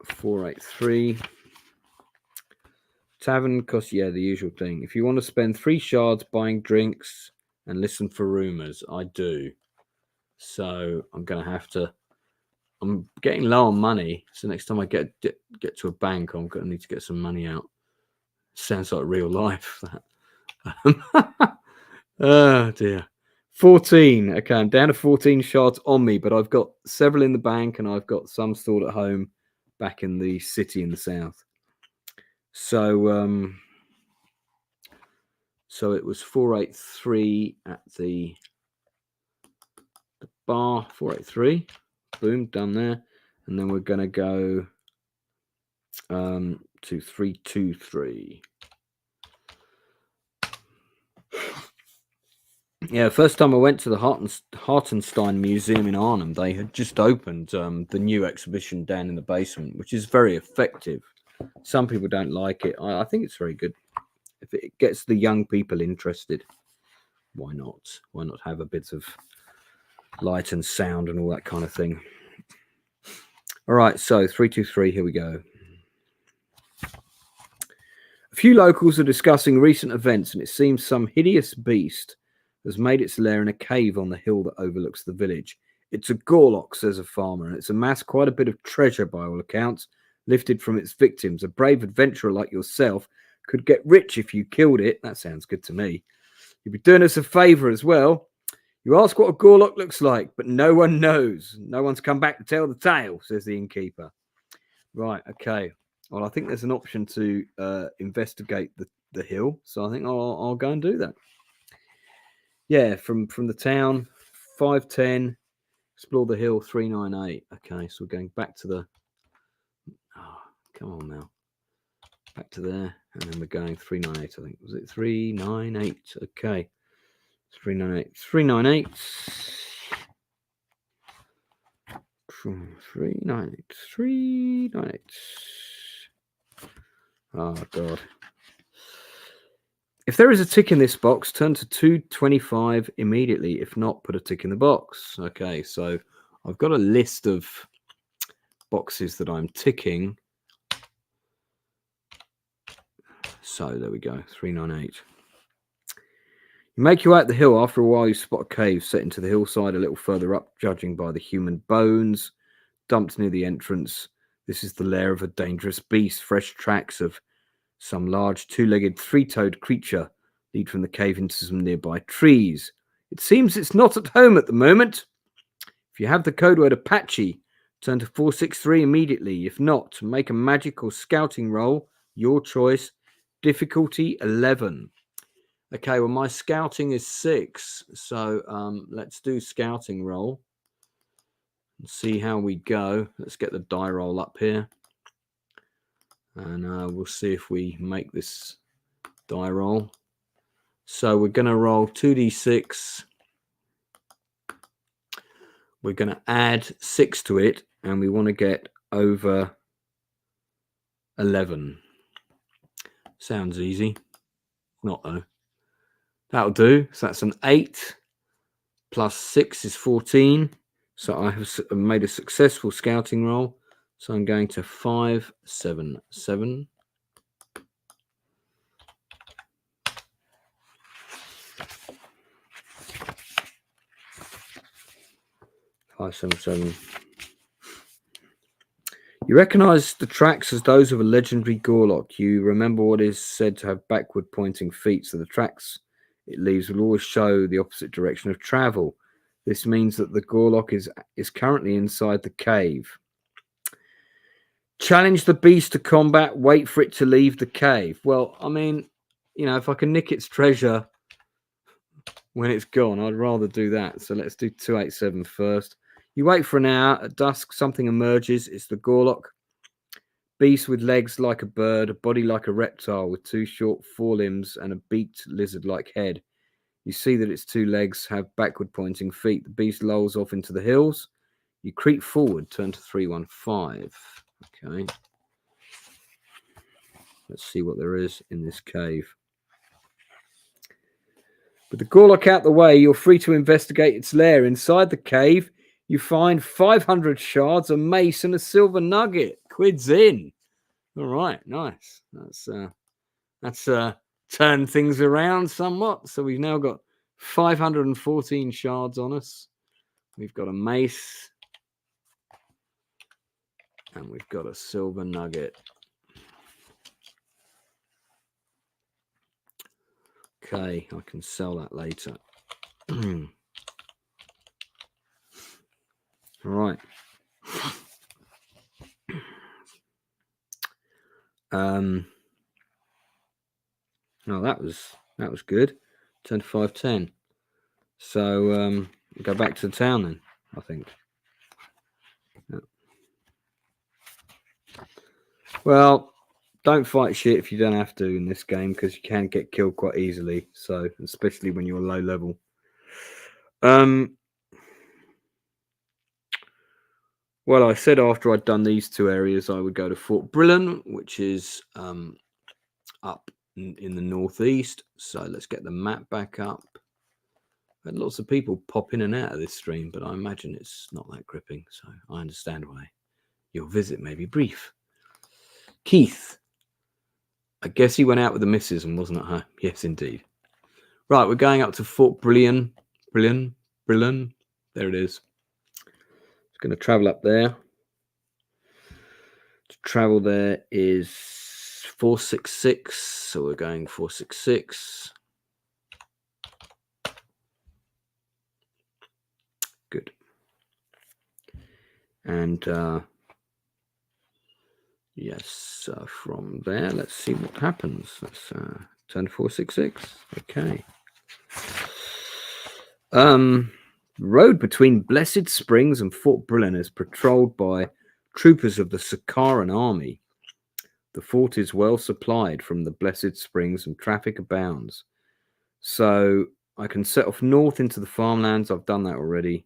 483. Tavern costs, the usual thing. If you want to spend 3 shards buying drinks and listen for rumors, I do. So I'm going to have to. I'm getting low on money, so next time I get to a bank, I'm going to need to get some money out. Sounds like real life. Oh dear. 14. Okay, I'm down to 14 shards on me, but I've got several in the bank and I've got some stored at home back in the city in the south. So so it was 483 at the bar. 483. Boom, done there. And then we're going to go to 323. Yeah, first time I went to the Hartenstein Museum in Arnhem, they had just opened the new exhibition down in the basement, which is very effective. Some people don't like it. I think it's very good. If it gets the young people interested, why not? Why not have a bit of light and sound and all that kind of thing? All right, so 323, here we go. A few locals are discussing recent events, and it seems some hideous beast has made its lair in a cave on the hill that overlooks the village. It's a gorlock, says a farmer, and it's amassed quite a bit of treasure by all accounts, lifted from its victims. A brave adventurer like yourself could get rich if you killed it. That sounds good to me. You'd be doing us a favour as well. You ask what a gorlock looks like, but no one knows. No one's come back to tell the tale, says the innkeeper. Right, okay. Well, I think there's an option to investigate the hill, so I think I'll go and do that. Yeah, from the town, 510, explore the hill, 398. Okay, so we're going back to the... Oh, come on now. Back to there, and then we're going 398, I think. Was it 398? Okay. 398. 398. 398. 398. Oh, God. If there is a tick in this box, turn to 225 immediately. If not, put a tick in the box. Okay, so I've got a list of boxes that I'm ticking. So there we go, 398. You make your way up the hill. After a while, you spot a cave set into the hillside a little further up, judging by the human bones dumped near the entrance. This is the lair of a dangerous beast. Fresh tracks of some large two-legged, three-toed creature lead from the cave into some nearby trees. It seems it's not at home at the moment. If you have the code word Apache, turn to 463 immediately. If not, make a magic or scouting roll. Your choice. Difficulty 11. Okay, well, my scouting is 6. So let's do scouting roll and see how we go. Let's get the die roll up here. And we'll see if we make this die roll. So we're going to roll 2d6. We're going to add 6 to it, and we want to get over 11. Sounds easy. Not though. That'll do. So that's an 8 plus 6 is 14. So I have made a successful scouting roll. So I'm going to 577. 577. You recognize the tracks as those of a legendary gorlock. You remember what is said to have backward pointing feet, so the tracks it leaves will always show the opposite direction of travel. This means that the Gorlock is currently inside the cave. Challenge the beast to combat. Wait for it to leave the cave. Well, I mean, you know, if I can nick its treasure when it's gone, I'd rather do that. So let's do 287 first. You wait for an hour. At dusk, something emerges. It's the Gorlock. Beast with legs like a bird, a body like a reptile, with two short forelimbs and a beaked lizard-like head. You see that its two legs have backward-pointing feet. The beast lolls off into the hills. You creep forward, turn to 315. Okay. Let's see what there is in this cave. With the Gorlock out the way, you're free to investigate its lair. Inside the cave, you find 500 shards, a mace, and a silver nugget. Quid's in. All right, nice. That's turned things around somewhat. So we've now got 514 shards on us. We've got a mace. And we've got a silver nugget. Okay, I can sell that later. All right. No, that was good. Turn to 510. So go back to the town then, I think. Yeah. Well, don't fight shit if you don't have to in this game, because you can get killed quite easily. So, especially when you're low level. Well, I said after I'd done these two areas, I would go to Fort Brillen, which is up in the northeast. So let's get the map back up. Had lots of people pop in and out of this stream, but I imagine it's not that gripping, so I understand why. Your visit may be brief. Keith. I guess he went out with the missus and wasn't at home. Yes, indeed. Right, we're going up to Fort Brillen. Brillen. There it is. It's going to travel up there. To travel there is 466. So we're going 466. Good. And yes, from there, let's see what happens. Let's turn 466. Okay. Road between Blessed Springs and Fort Brillen is patrolled by troopers of the Sakaran army. The fort is well supplied from the Blessed Springs and traffic abounds. So I can set off north into the farmlands. I've done that already.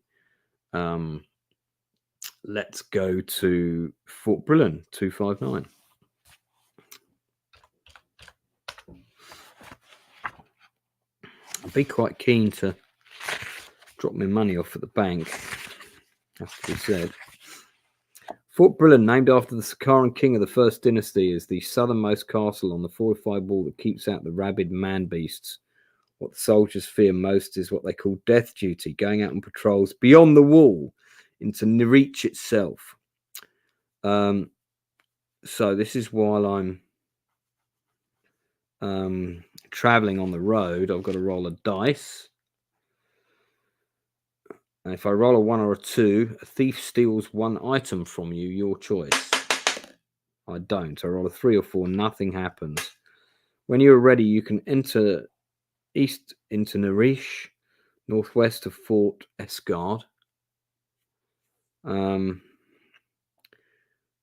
Let's go to Fort Brillen, 259. I'd be quite keen to drop my money off at the bank, has to be said. Fort Brillen, named after the Sakaran king of the First Dynasty, is the southernmost castle on the fortified wall that keeps out the rabid man-beasts. What the soldiers fear most is what they call death duty, going out on patrols beyond the wall into Nirich itself. So this is while I'm traveling on the road. I've got to roll a dice. And if I roll a 1 or a 2, a thief steals one item from you, your choice. I don't. I roll a 3 or 4, nothing happens. When you're ready, you can enter east into Narish, northwest of Fort Esgard. And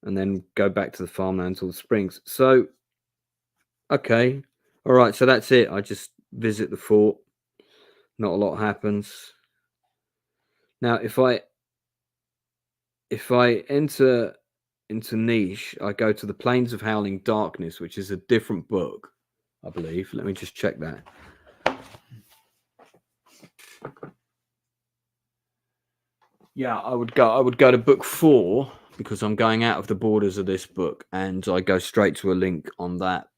then go back to the farmlands or the springs. So, okay. All right, so that's it. I just visit the fort. Not a lot happens. Now, if I enter into Niche, I go to the Plains of Howling Darkness, which is a different book, I believe. Let me just check that. Yeah, I would go to book 4 because I'm going out of the borders of this book, and I go straight to a link on that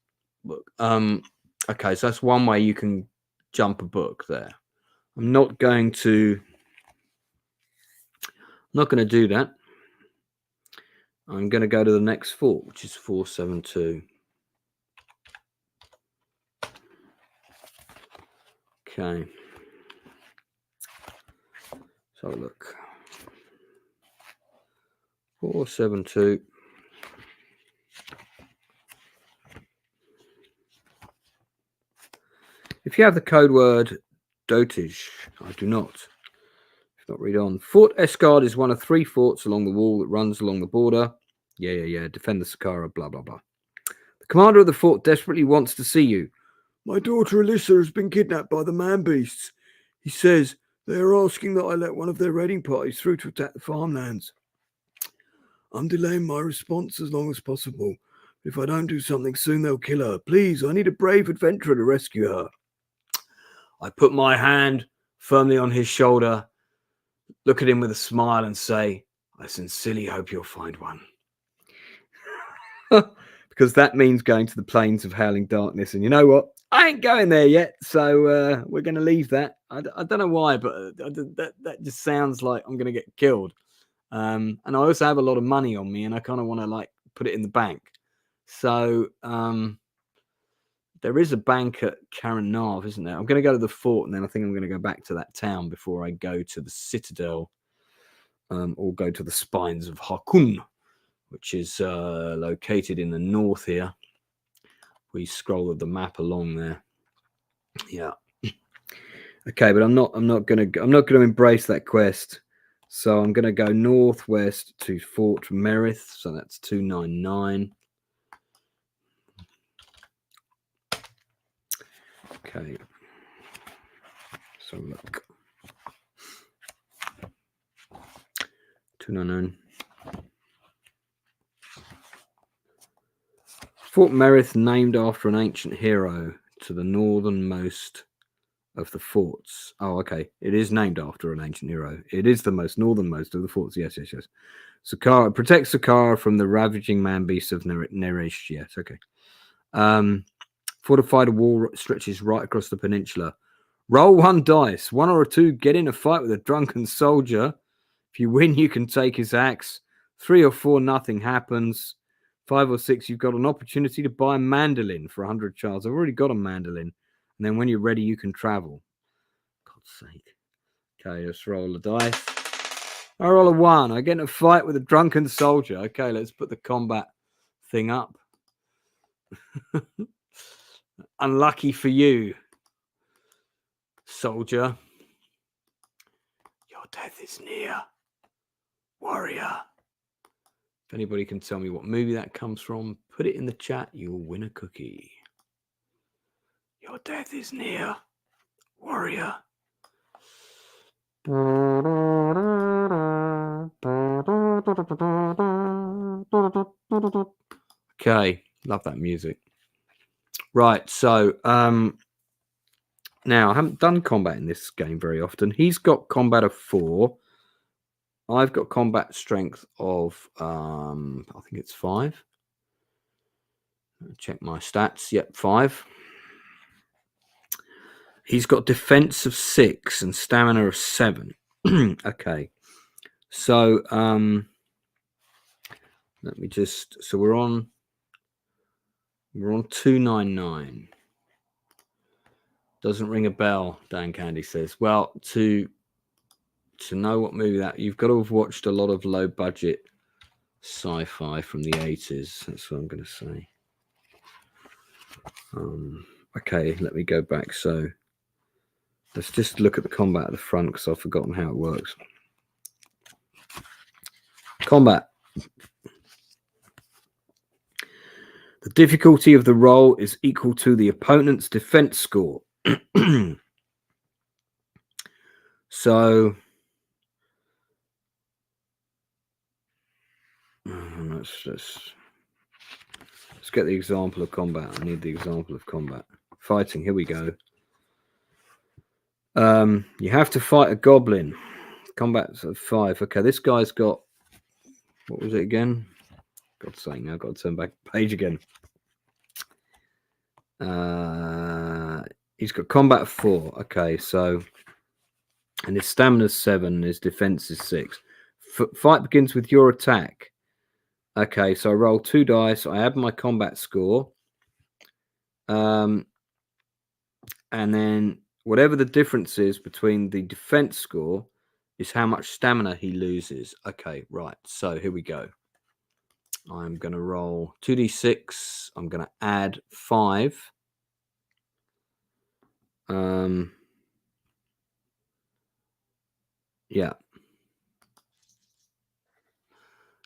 book. Okay, so that's one way you can jump a book there. I'm not going to do that. I'm going to go to the next fort, which is 472. Okay. So look. 472. If you have the code word dotage, I do not. If not, read on. Fort Escard is one of 3 forts along the wall that runs along the border. Yeah. Defend the Sakara, blah, blah, blah. The commander of the fort desperately wants to see you. My daughter Alicia has been kidnapped by the man-beasts. He says they are asking that I let one of their raiding parties through to attack the farmlands. I'm delaying my response as long as possible. If I don't do something soon, they'll kill her. Please, I need a brave adventurer to rescue her. I put my hand firmly on his shoulder, look at him with a smile and say, I sincerely hope you'll find one. Because that means going to the plains of howling darkness. And you know what? I ain't going there yet. So we're going to leave that. I don't know why, but that just sounds like I'm going to get killed. And I also have a lot of money on me and I kind of want to like put it in the bank. So there is a bank at Caranav, isn't there? I'm going to go to the fort and then I think I'm going to go back to that town before I go to the citadel or go to the spines of Harkun, which is located in the north here. We scroll the map along there. Yeah. Okay, but I'm not going to embrace that quest. So I'm going to go northwest to Fort Merith. So that's 299. Okay. So look. 299. Fort Merith, named after an ancient hero to the northernmost of the forts. Oh, okay. It is named after an ancient hero. It is the most northernmost of the forts. Yes. Sakara protects Sakara from the ravaging man beasts of Neresh. Yes, okay. Fortified wall stretches right across the peninsula. Roll 1 dice. 1 or 2, get in a fight with a drunken soldier. If you win, you can take his axe. 3 or 4, nothing happens. 5 or 6, you've got an opportunity to buy a mandolin for 100 shards. I've already got a mandolin. And then when you're ready, you can travel. God's sake. Okay, let's roll the dice. I roll a 1. I get in a fight with a drunken soldier. Okay, let's put the combat thing up. Unlucky for you, soldier. Your death is near, warrior. If anybody can tell me what movie that comes from, put it in the chat. You'll win a cookie. Your death is near, warrior. Okay, love that music. Right, so now I haven't done combat in this game very often. He's got combat of 4. I've got combat strength of I think it's 5. Check my stats. Yep, 5. He's got defense of 6 and stamina of 7. Okay. So let me just, so we're on 299. Doesn't ring a bell, Dan Candy says. Well, to know what movie that, you've got to have watched a lot of low budget sci-fi from the 80s. That's what I'm going to say. Okay, let me go back. So let's just look at the combat at the front because I've forgotten how it works. Combat. The difficulty of the roll is equal to the opponent's defense score. So let's get the example of combat. I need the example of combat. Fighting, here we go. You have to fight a goblin. Combat's of 5. Okay, this guy's got, what was it again? God's sake, now I've got to turn back the page again. He's got combat of 4. Okay, so, and his stamina's 7, his defense is 6. Fight begins with your attack. Okay, so I roll 2 dice. I add my combat score. And then whatever the difference is between the defense score is how much stamina he loses. Okay, right. So here we go. I'm going to roll 2d6. I'm going to add 5. Yeah.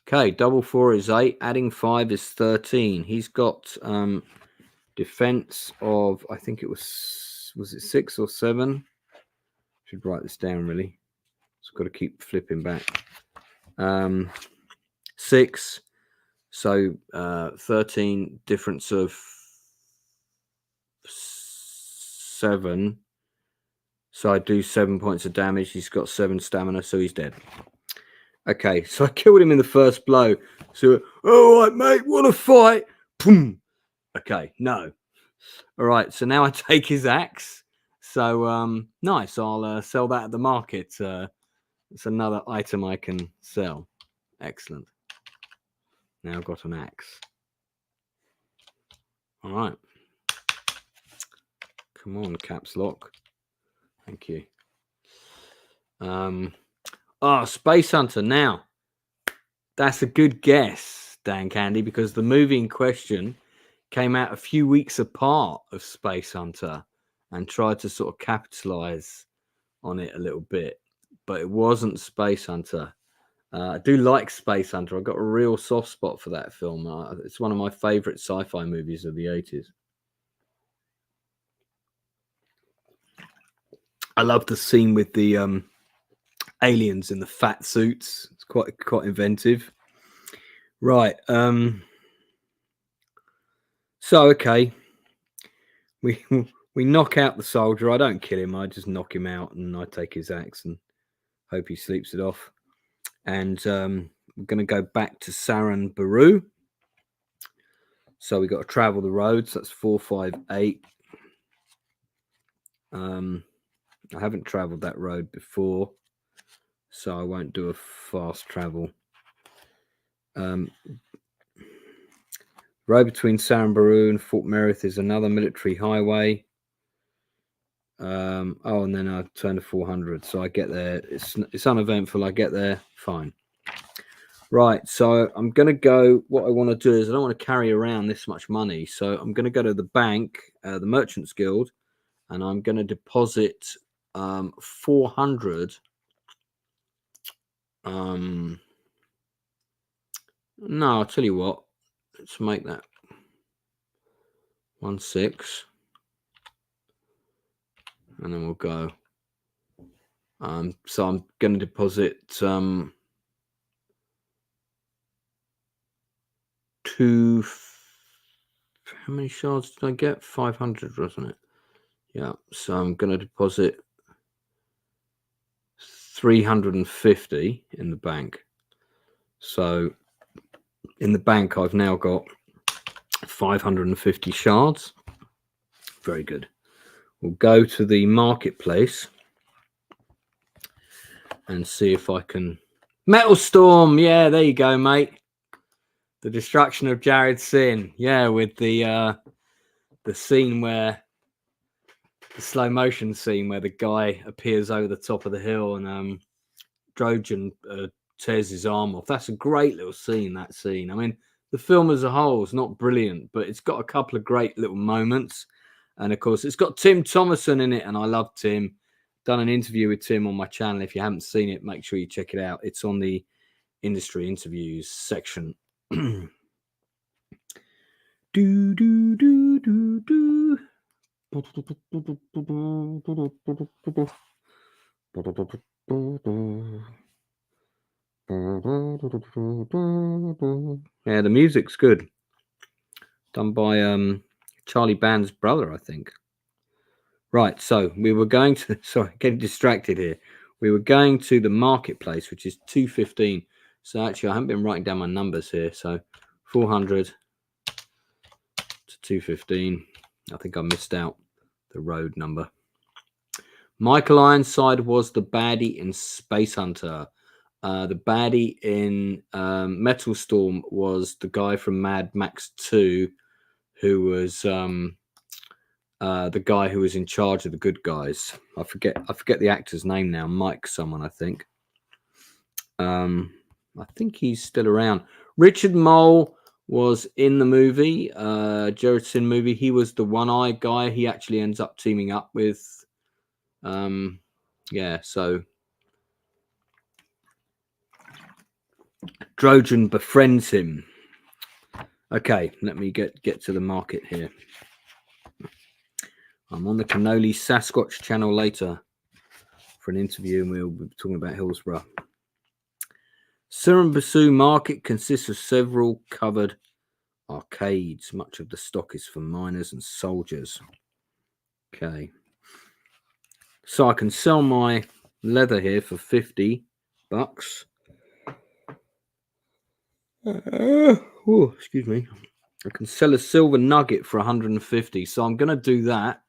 Okay, double 4 is 8. Adding 5 is 13. He's got defense of, I think it was it 6 or 7? Should write this down, really. It's got to keep flipping back. 6. So 13, difference of 7. So I do 7 points of damage. He's got 7 stamina, so he's dead. Okay, so I killed him in the first blow. So, all right, mate, want to fight? Boom. Okay, no. All right, so now I take his axe. So, nice. I'll sell that at the market. It's another item I can sell. Excellent. Now I've got an axe. All right. Come on, caps lock. Thank you. Space Hunter. Now, that's a good guess, Dan Candy, because the movie in question came out a few weeks apart of Space Hunter and tried to sort of capitalize on it a little bit, but it wasn't Space Hunter. I do like Space Hunter. I've got a real soft spot for that film. It's one of my favorite sci-fi movies of the 80s. I love the scene with the aliens in the fat suits. It's quite inventive. Right. So okay, we knock out the soldier. I don't kill him. I just knock him out, and I take his axe and hope he sleeps it off. And we're going to go back to Sharon Baru. So we got to travel the roads. That's 4, 5, 8. I haven't traveled that road before, so I won't do a fast travel. Road between Sharon Baru and Fort Meredith is another military highway. And then I turn to 400, so I get there. It's uneventful. I get there, fine. Right, so I'm going to go. What I want to do is I don't want to carry around this much money, so I'm going to go to the bank, the Merchants Guild, and I'm going to deposit 400. No, I'll tell you what. Let's make that 1-6, and then we'll go. So I'm going to deposit 2. How many shards did I get? 500, wasn't it? Yeah. So I'm going to deposit 350 in the bank. So in the bank, I've now got 550 shards. Very good. We'll go to the marketplace and see if I can. Metal Storm. Yeah, there you go, mate. The destruction of Jared Sin. Yeah, with the scene where the slow motion scene where the guy appears over the top of the hill and Trojan tears his arm off. That's a great little scene, that scene. I mean, the film as a whole is not brilliant, but it's got a couple of great little moments. And of course, it's got Tim Thomerson in it, and I love Tim. Done an interview with Tim on my channel. If you haven't seen it, make sure you check it out. It's on the industry interviews section. do do do do do. Yeah, the music's good. Done by Charlie Band's brother, I think. Right, so we were going to. Sorry, getting distracted here. We were going to the marketplace, which is 215. So actually, I haven't been writing down my numbers here. So 400 to 215. I think I missed out the road number. Michael Ironside was the baddie in Space Hunter. The baddie in Metal Storm was the guy from Mad Max 2, who was the guy who was in charge of the good guys. I forget the actor's name now. Mike someone, I think. I think he's still around. Richard Mole was in the movie, Jerison movie. He was the one-eyed guy. He actually ends up teaming up with, so Drojan befriends him. Okay, let me get to the market here. I'm on the Cannoli Sasquatch channel later for an interview, and we'll be talking about Hillsborough. Surumbusu Market consists of several covered arcades. Much of the stock is for miners and soldiers. Okay. So I can sell my leather here for $50. Excuse me. I can sell a silver nugget for 150. So I'm going to do that.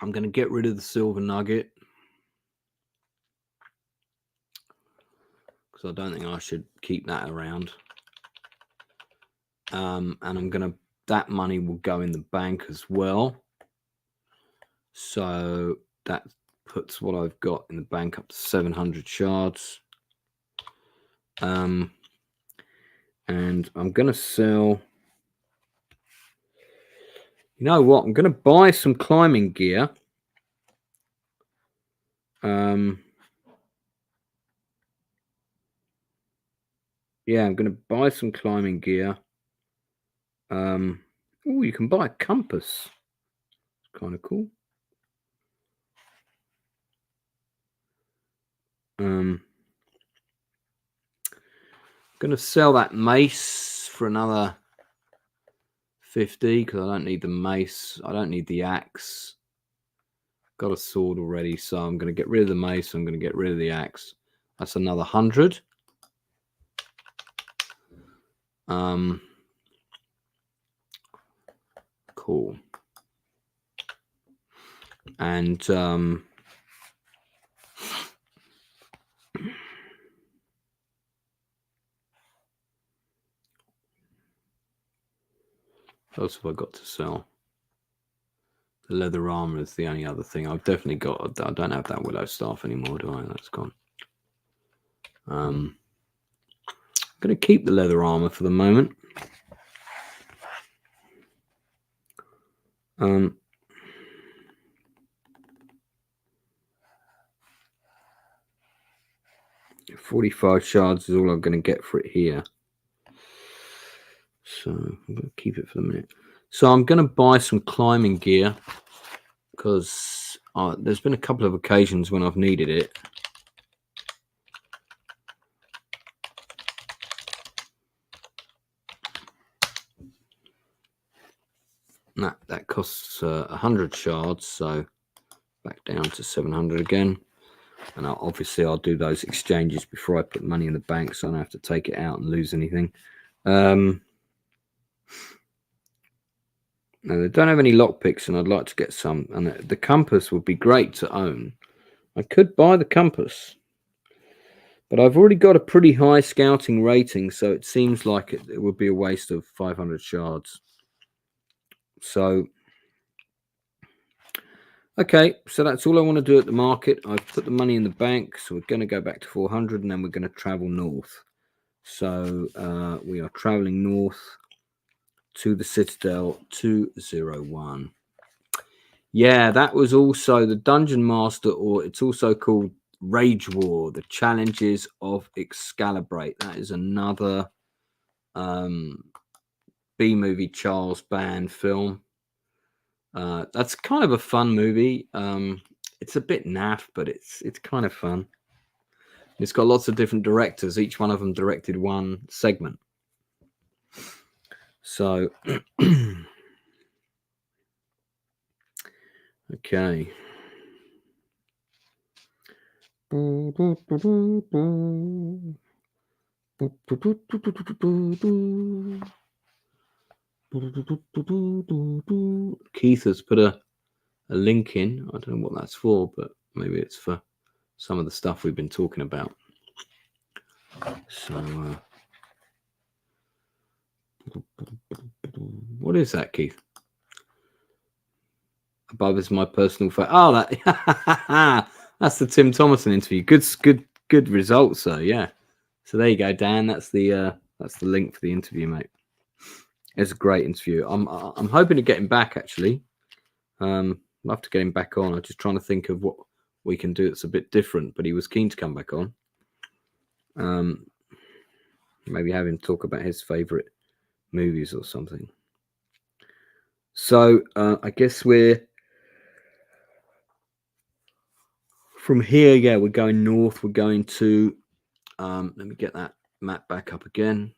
I'm going to get rid of the silver nugget, because I don't think I should keep that around. And that money will go in the bank as well. So that puts what I've got in the bank up to 700 shards. And I'm going to sell. You know what? I'm going to buy some climbing gear. I'm going to buy some climbing gear. You can buy a compass. It's kind of cool. I'm going to sell that mace for another 50, because I don't need the mace. I don't need the axe. Got a sword already, so I'm going to get rid of the mace. I'm going to get rid of the axe. That's another 100. Cool. And what else have I got to sell? The leather armor is the only other thing. I've definitely got. I don't have that willow staff anymore, do I? That's gone. I'm going to keep the leather armor for the moment. 45 shards is all I'm going to get for it here. So I'm going to keep it for the minute. So I'm going to buy some climbing gear, because there's been a couple of occasions when I've needed it. That costs 100 shards, so back down to 700 again. And obviously I'll do those exchanges before I put money in the bank, so I don't have to take it out and lose anything. Now, they don't have any lockpicks, and I'd like to get some. And the compass would be great to own. I could buy the compass, but I've already got a pretty high scouting rating, so it seems like it would be a waste of 500 shards. So, okay, so that's all I want to do at the market. I've put the money in the bank, so we're going to go back to 400, and then we're going to travel north. So we are traveling north to the Citadel 201. Yeah, that was also the Dungeon Master, or it's also called Rage War, The Challenges of Excalibrate. That is another B-movie Charles Band film. That's kind of a fun movie. It's a bit naff, but it's kind of fun. It's got lots of different directors. Each one of them directed one segment. So, okay. Keith has put a link in. I don't know what that's for, but maybe it's for some of the stuff we've been talking about. So, what is that, Keith? Above is my personal favorite. Oh, that's the Tim Thomerson interview. Good Good results, though. Yeah. So there you go, Dan. That's the link for the interview, mate. It's a great interview. I'm hoping to get him back, actually. Love to get him back on. I'm just trying to think of what we can do that's a bit different, but he was keen to come back on. Maybe have him talk about his favorite movies or something. So I guess we're from here. Yeah, we're going north. We're going to let me get that map back up again.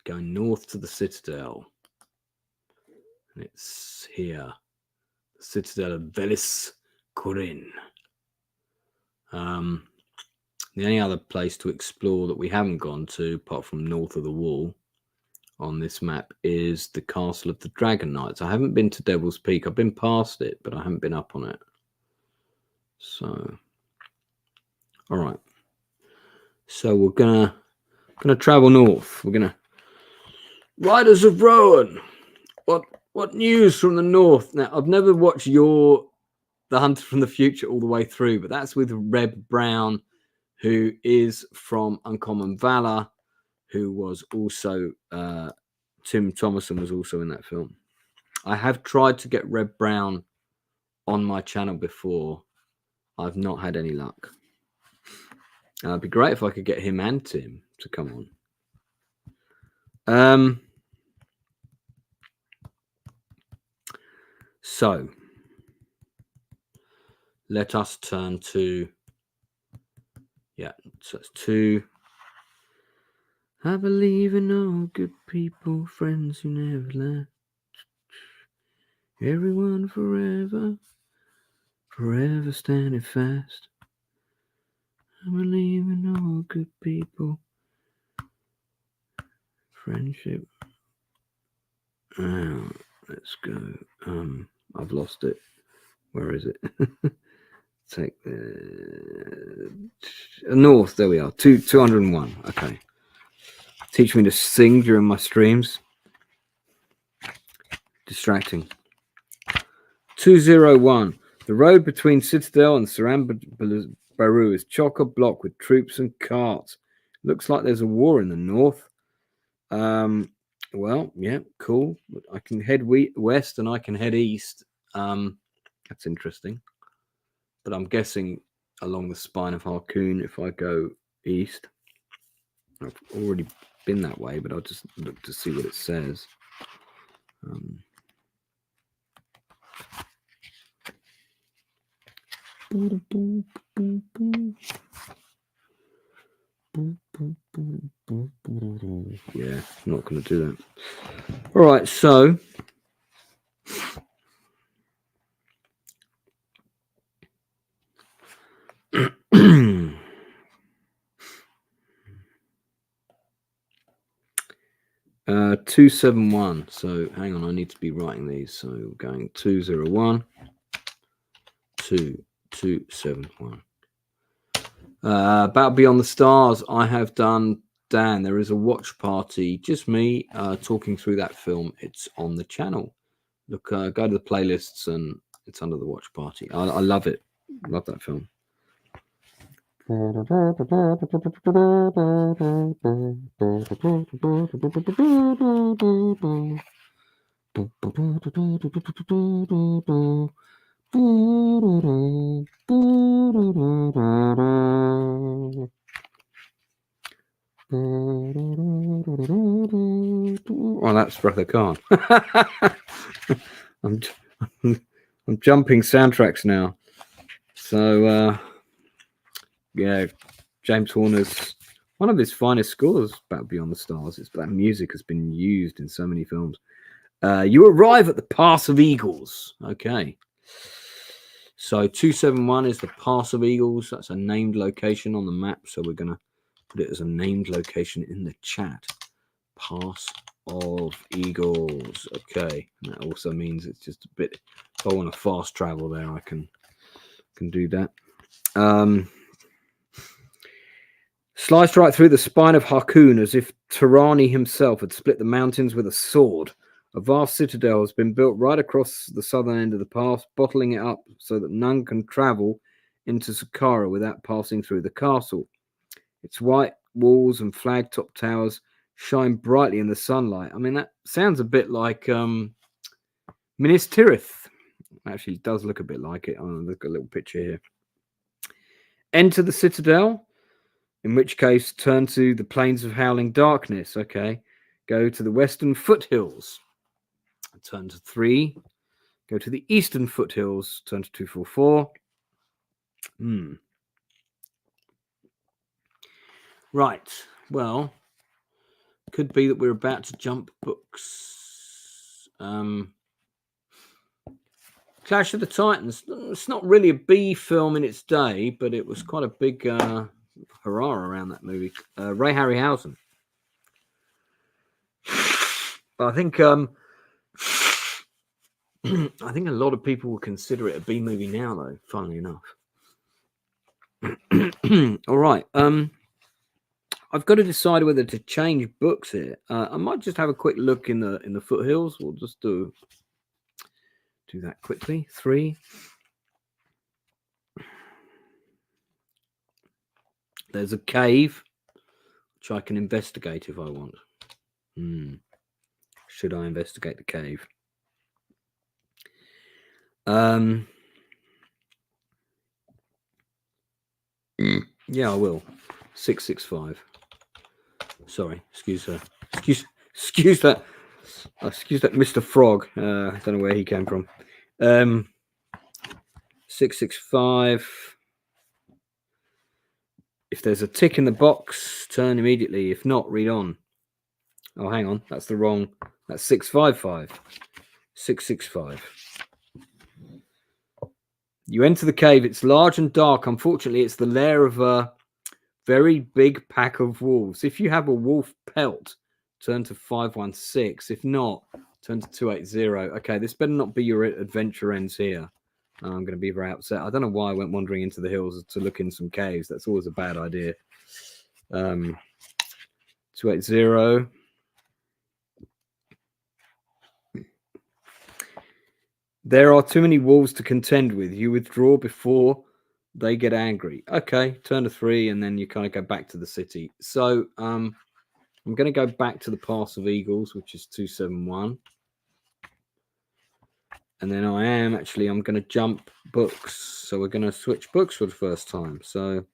Going north to the Citadel. And it's here. The Citadel of Velis Corin. The only other place to explore that we haven't gone to, apart from north of the wall on this map, is the Castle of the Dragon Knights. I haven't been to Devil's Peak. I've been past it, but I haven't been up on it. So, all right. So we're gonna travel north. We're gonna Riders of Rohan. What news from the north? Now, I've never watched The Hunter from the Future all the way through, but that's with Reb Brown, who is from Uncommon Valor, who was also Tim Thomason was also in that film. I have tried to get Reb Brown on my channel before. I've not had any luck. It'd be great if I could get him and Tim to come on. So let us turn to, so it's 2. I believe in all good people, friends who never left. Everyone forever standing fast. I believe in all good people. Friendship. Let's go. I've lost it. Where is it? Take the north. There we are. 201. Okay. Teach me to sing during my streams. Distracting. 201. The road between Citadel and Saran Baru is chock-a-block with troops and carts. Looks like there's a war in the north. Well, yeah, cool. I can head west and I can head east. That's interesting. But I'm guessing along the spine of Harkoon if I go east. I've already been that way, but I'll just look to see what it says. Yeah, not going to do that. All right, so uh, 271. So hang on, I need to be writing these. So we're going 201, 271. About Beyond the Stars, I have done, Dan. There is a watch party, just me talking through that film. It's on the channel. Look, go to the playlists and it's under the watch party. I love it. Love that film. Oh, that's Brother Khan. I'm jumping soundtracks now. So yeah, James Horner's one of his finest scores about Beyond the Stars. It's that music has been used in so many films. You arrive at the Pass of Eagles. Okay. So 271 is the Pass of Eagles. That's a named location on the map. So we're going to put it as a named location in the chat. Pass of Eagles. Okay. And that also means it's just a bit, if I want to fast travel there, I can do that. Sliced right through the spine of Harkoon as if Tarani himself had split the mountains with a sword. A vast citadel has been built right across the southern end of the pass, bottling it up so that none can travel into Saqqara without passing through the castle. Its white walls and flag-top towers shine brightly in the sunlight. I mean, that sounds a bit like Minas Tirith. Actually, it does look a bit like it. Oh, look at a little picture here. Enter the citadel, in which case turn to the plains of howling darkness. Okay, go to the western foothills. Turn to 3. Go to the eastern foothills. Turn to 244. Right. Well, could be that we're about to jump books. Clash of the Titans. It's not really a B film in its day, but it was quite a big hurrah around that movie. Ray Harryhausen. But I think I think a lot of people will consider it a B movie now, though. Funnily enough. All right. I've got to decide whether to change books here. I might just have a quick look in the foothills. We'll just do that quickly. 3. There's a cave, which I can investigate if I want. Should I investigate the cave? Yeah, I will. 665. Sorry, excuse that. Excuse that Mr. Frog. I don't know where he came from. 665. If there's a tick in the box, turn immediately. If not, read on. Oh, hang on. That's the wrong. That's 655. 665. You enter the cave. It's large and dark. Unfortunately, it's the lair of a very big pack of wolves. If you have a wolf pelt, turn to 516. If not, turn to 280. Okay, this better not be your adventure ends here. I'm going to be very upset. I don't know why I went wandering into the hills to look in some caves. That's always a bad idea. 280. There are too many wolves to contend with. You withdraw before they get angry. Okay, turn to 3, and then you kind of go back to the city. So I'm going to go back to the Pass of Eagles, which is 271. And then I'm going to jump books. So we're going to switch books for the first time. So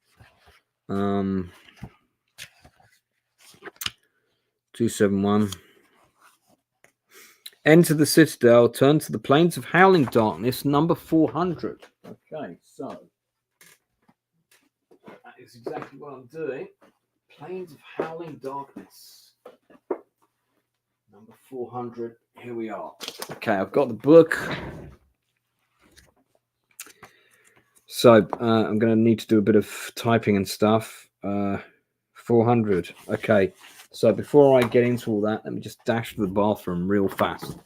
271. Enter the citadel, turn to the plains of howling darkness, number 400. Okay, so that is exactly what I'm doing. Plains of howling darkness. Number 400. Here we are. Okay, I've got the book. So I'm going to need to do a bit of typing and stuff. 400. Okay. So before I get into all that, let me just dash to the bathroom real fast.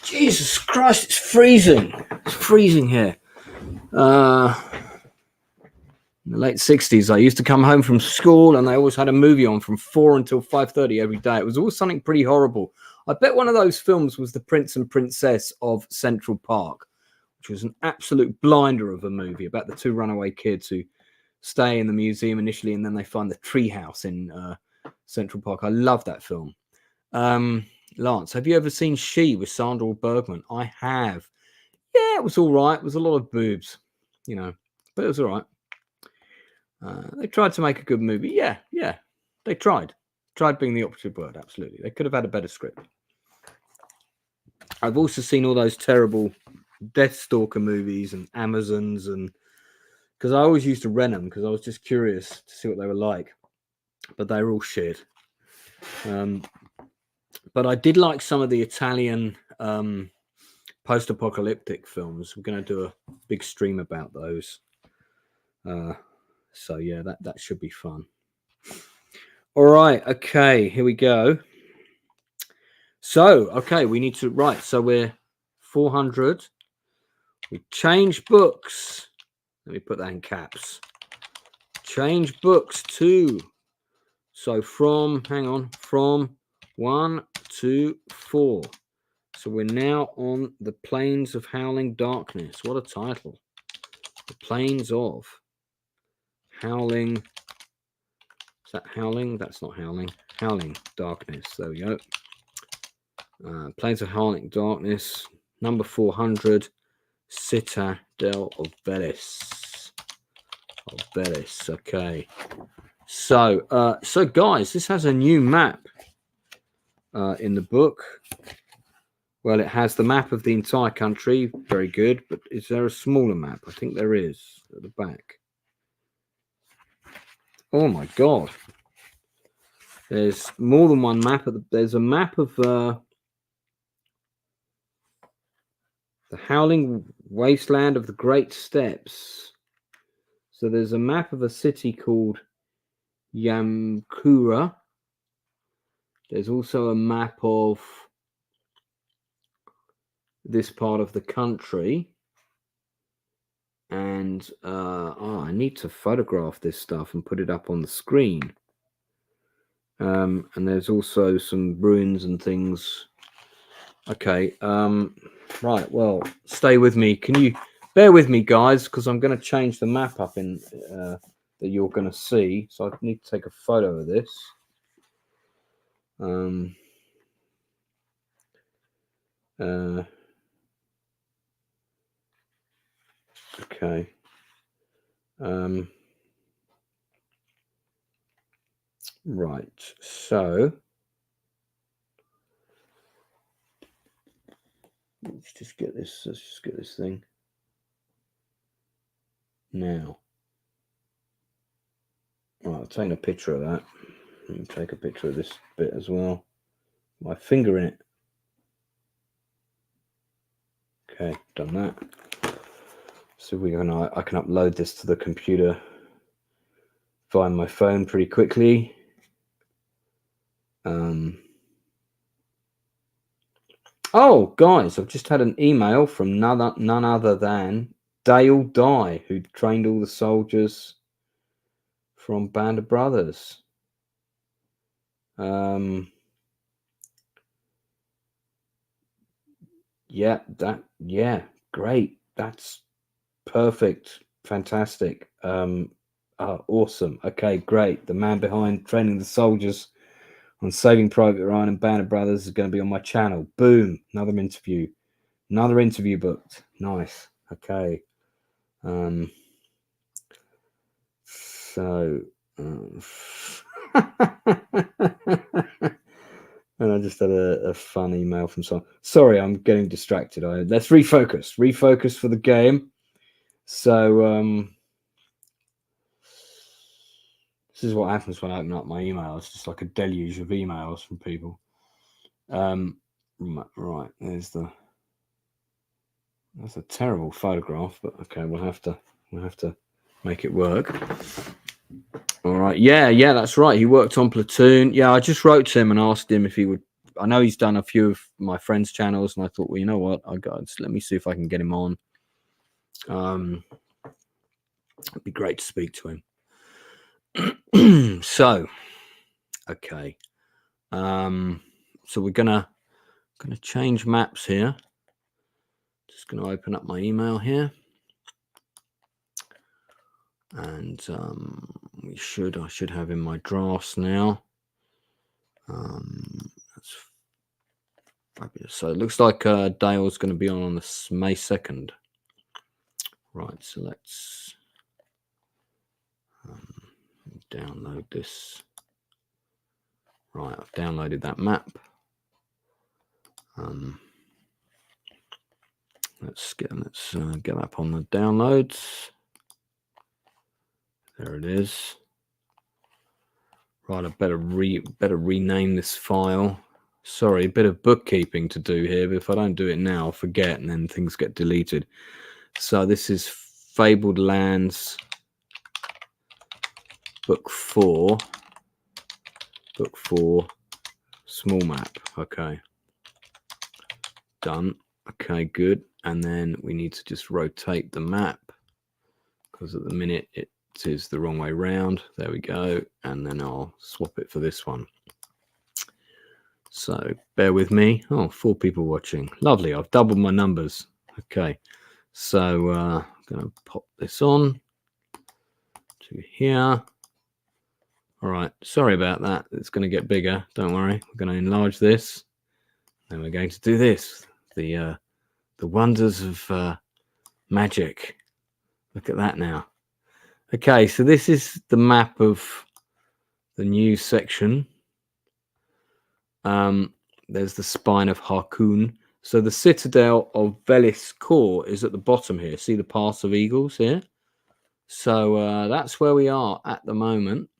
Jesus Christ, it's freezing. It's freezing here. In the late 60s, I used to come home from school and they always had a movie on from 4 until 5:30 every day. It was always something pretty horrible. I bet one of those films was The Prince and Princess of Central Park, which was an absolute blinder of a movie about the 2 runaway kids who stay in the museum initially and then they find the treehouse in Central Park. I love that film. Lance, have you ever seen She with Sandra Bergman? I have. Yeah, it was all right. It was a lot of boobs, but it was all right. They tried to make a good movie. Yeah. They tried. Tried being the operative word, absolutely. They could have had a better script. I've also seen all those terrible Deathstalker movies and Amazons, and because I always used to rent them because I was just curious to see what they were like, but they were all shit. But I did like some of the Italian post-apocalyptic films. We're going to do a big stream about those. So yeah, that should be fun. All right, okay, here we go. So, okay, we need to write. So we're 400. We change books. Let me put that in caps. Change books to. So from 1 to 4. So we're now on the Plains of Howling Darkness. What a title. The Plains of Howling. Is that Howling? That's not Howling. Howling Darkness. There we go. Plains of Howling Darkness. Number 400. Citadel of Velis. Okay. So guys, this has a new map in the book. Well, it has the map of the entire country. Very good. But is there a smaller map? I think there is at the back. Oh my God. There's more than one map. There's a map of the howling wasteland of the Great Steppes. So there's a map of a city called Yamkura. There's also a map of this part of the country. And I need to photograph this stuff and put it up on the screen. And there's also some ruins and things. Okay. Right. Well, stay with me. Can you bear with me, guys? Because I'm going to change the map up in that you're going to see. So I need to take a photo of this. Okay. Right. So let's just get this. Let's just get this thing now. Right, I'll take a picture of that. Let me take a picture of this bit as well. My finger in it. Okay, done that. So I can upload this to the computer via my phone pretty quickly. Oh, guys, I've just had an email from none other than Dale Dye, who trained all the soldiers from Band of Brothers. Yeah, great. That's perfect. Fantastic. Awesome. Okay, great. The man behind training the soldiers on Saving Private Ryan and Band of Brothers is going to be on my channel. Boom. Another interview booked. Nice. Okay. So and I just had a fun email from someone. Sorry, I'm getting distracted. Let's refocus for the game. So this is what happens when I open up my email. It's just like a deluge of emails from people. Right, that's a terrible photograph, but okay, we'll have to make it work. All right, yeah, that's right. He worked on Platoon. Yeah, I just wrote to him and asked him if he would. I know he's done a few of my friends' channels, and I thought, well, you know what? Let me see if I can get him on. It'd be great to speak to him. So, okay. So we're gonna change maps here. Just gonna open up my email here, and I should have in my drafts now. That's fabulous. So it looks like Dale's going to be on the May 2nd. Right, so let's download this. Right, I've downloaded that map. Let's get that up on the downloads. There it is. Right, I better rename this file. Sorry, a bit of bookkeeping to do here, but if I don't do it now, I'll forget, and then things get deleted. So this is Fabled Lands, book 4, small map. Okay, done. Okay, good. And then we need to just rotate the map because at the minute it is the wrong way round. There we go. And then I'll swap it for this one. So bear with me. Oh, 4 people watching. Lovely. I've doubled my numbers. Okay. So I'm going to pop this on to here. All right. Sorry about that. It's going to get bigger. Don't worry. We're going to enlarge this. And we're going to do this. The wonders of magic. Look at that now. Okay. So this is the map of the new section. There's the spine of Harkoon. So the citadel of Velis Core is at the bottom here. See the Pass of Eagles here? So that's where we are at the moment,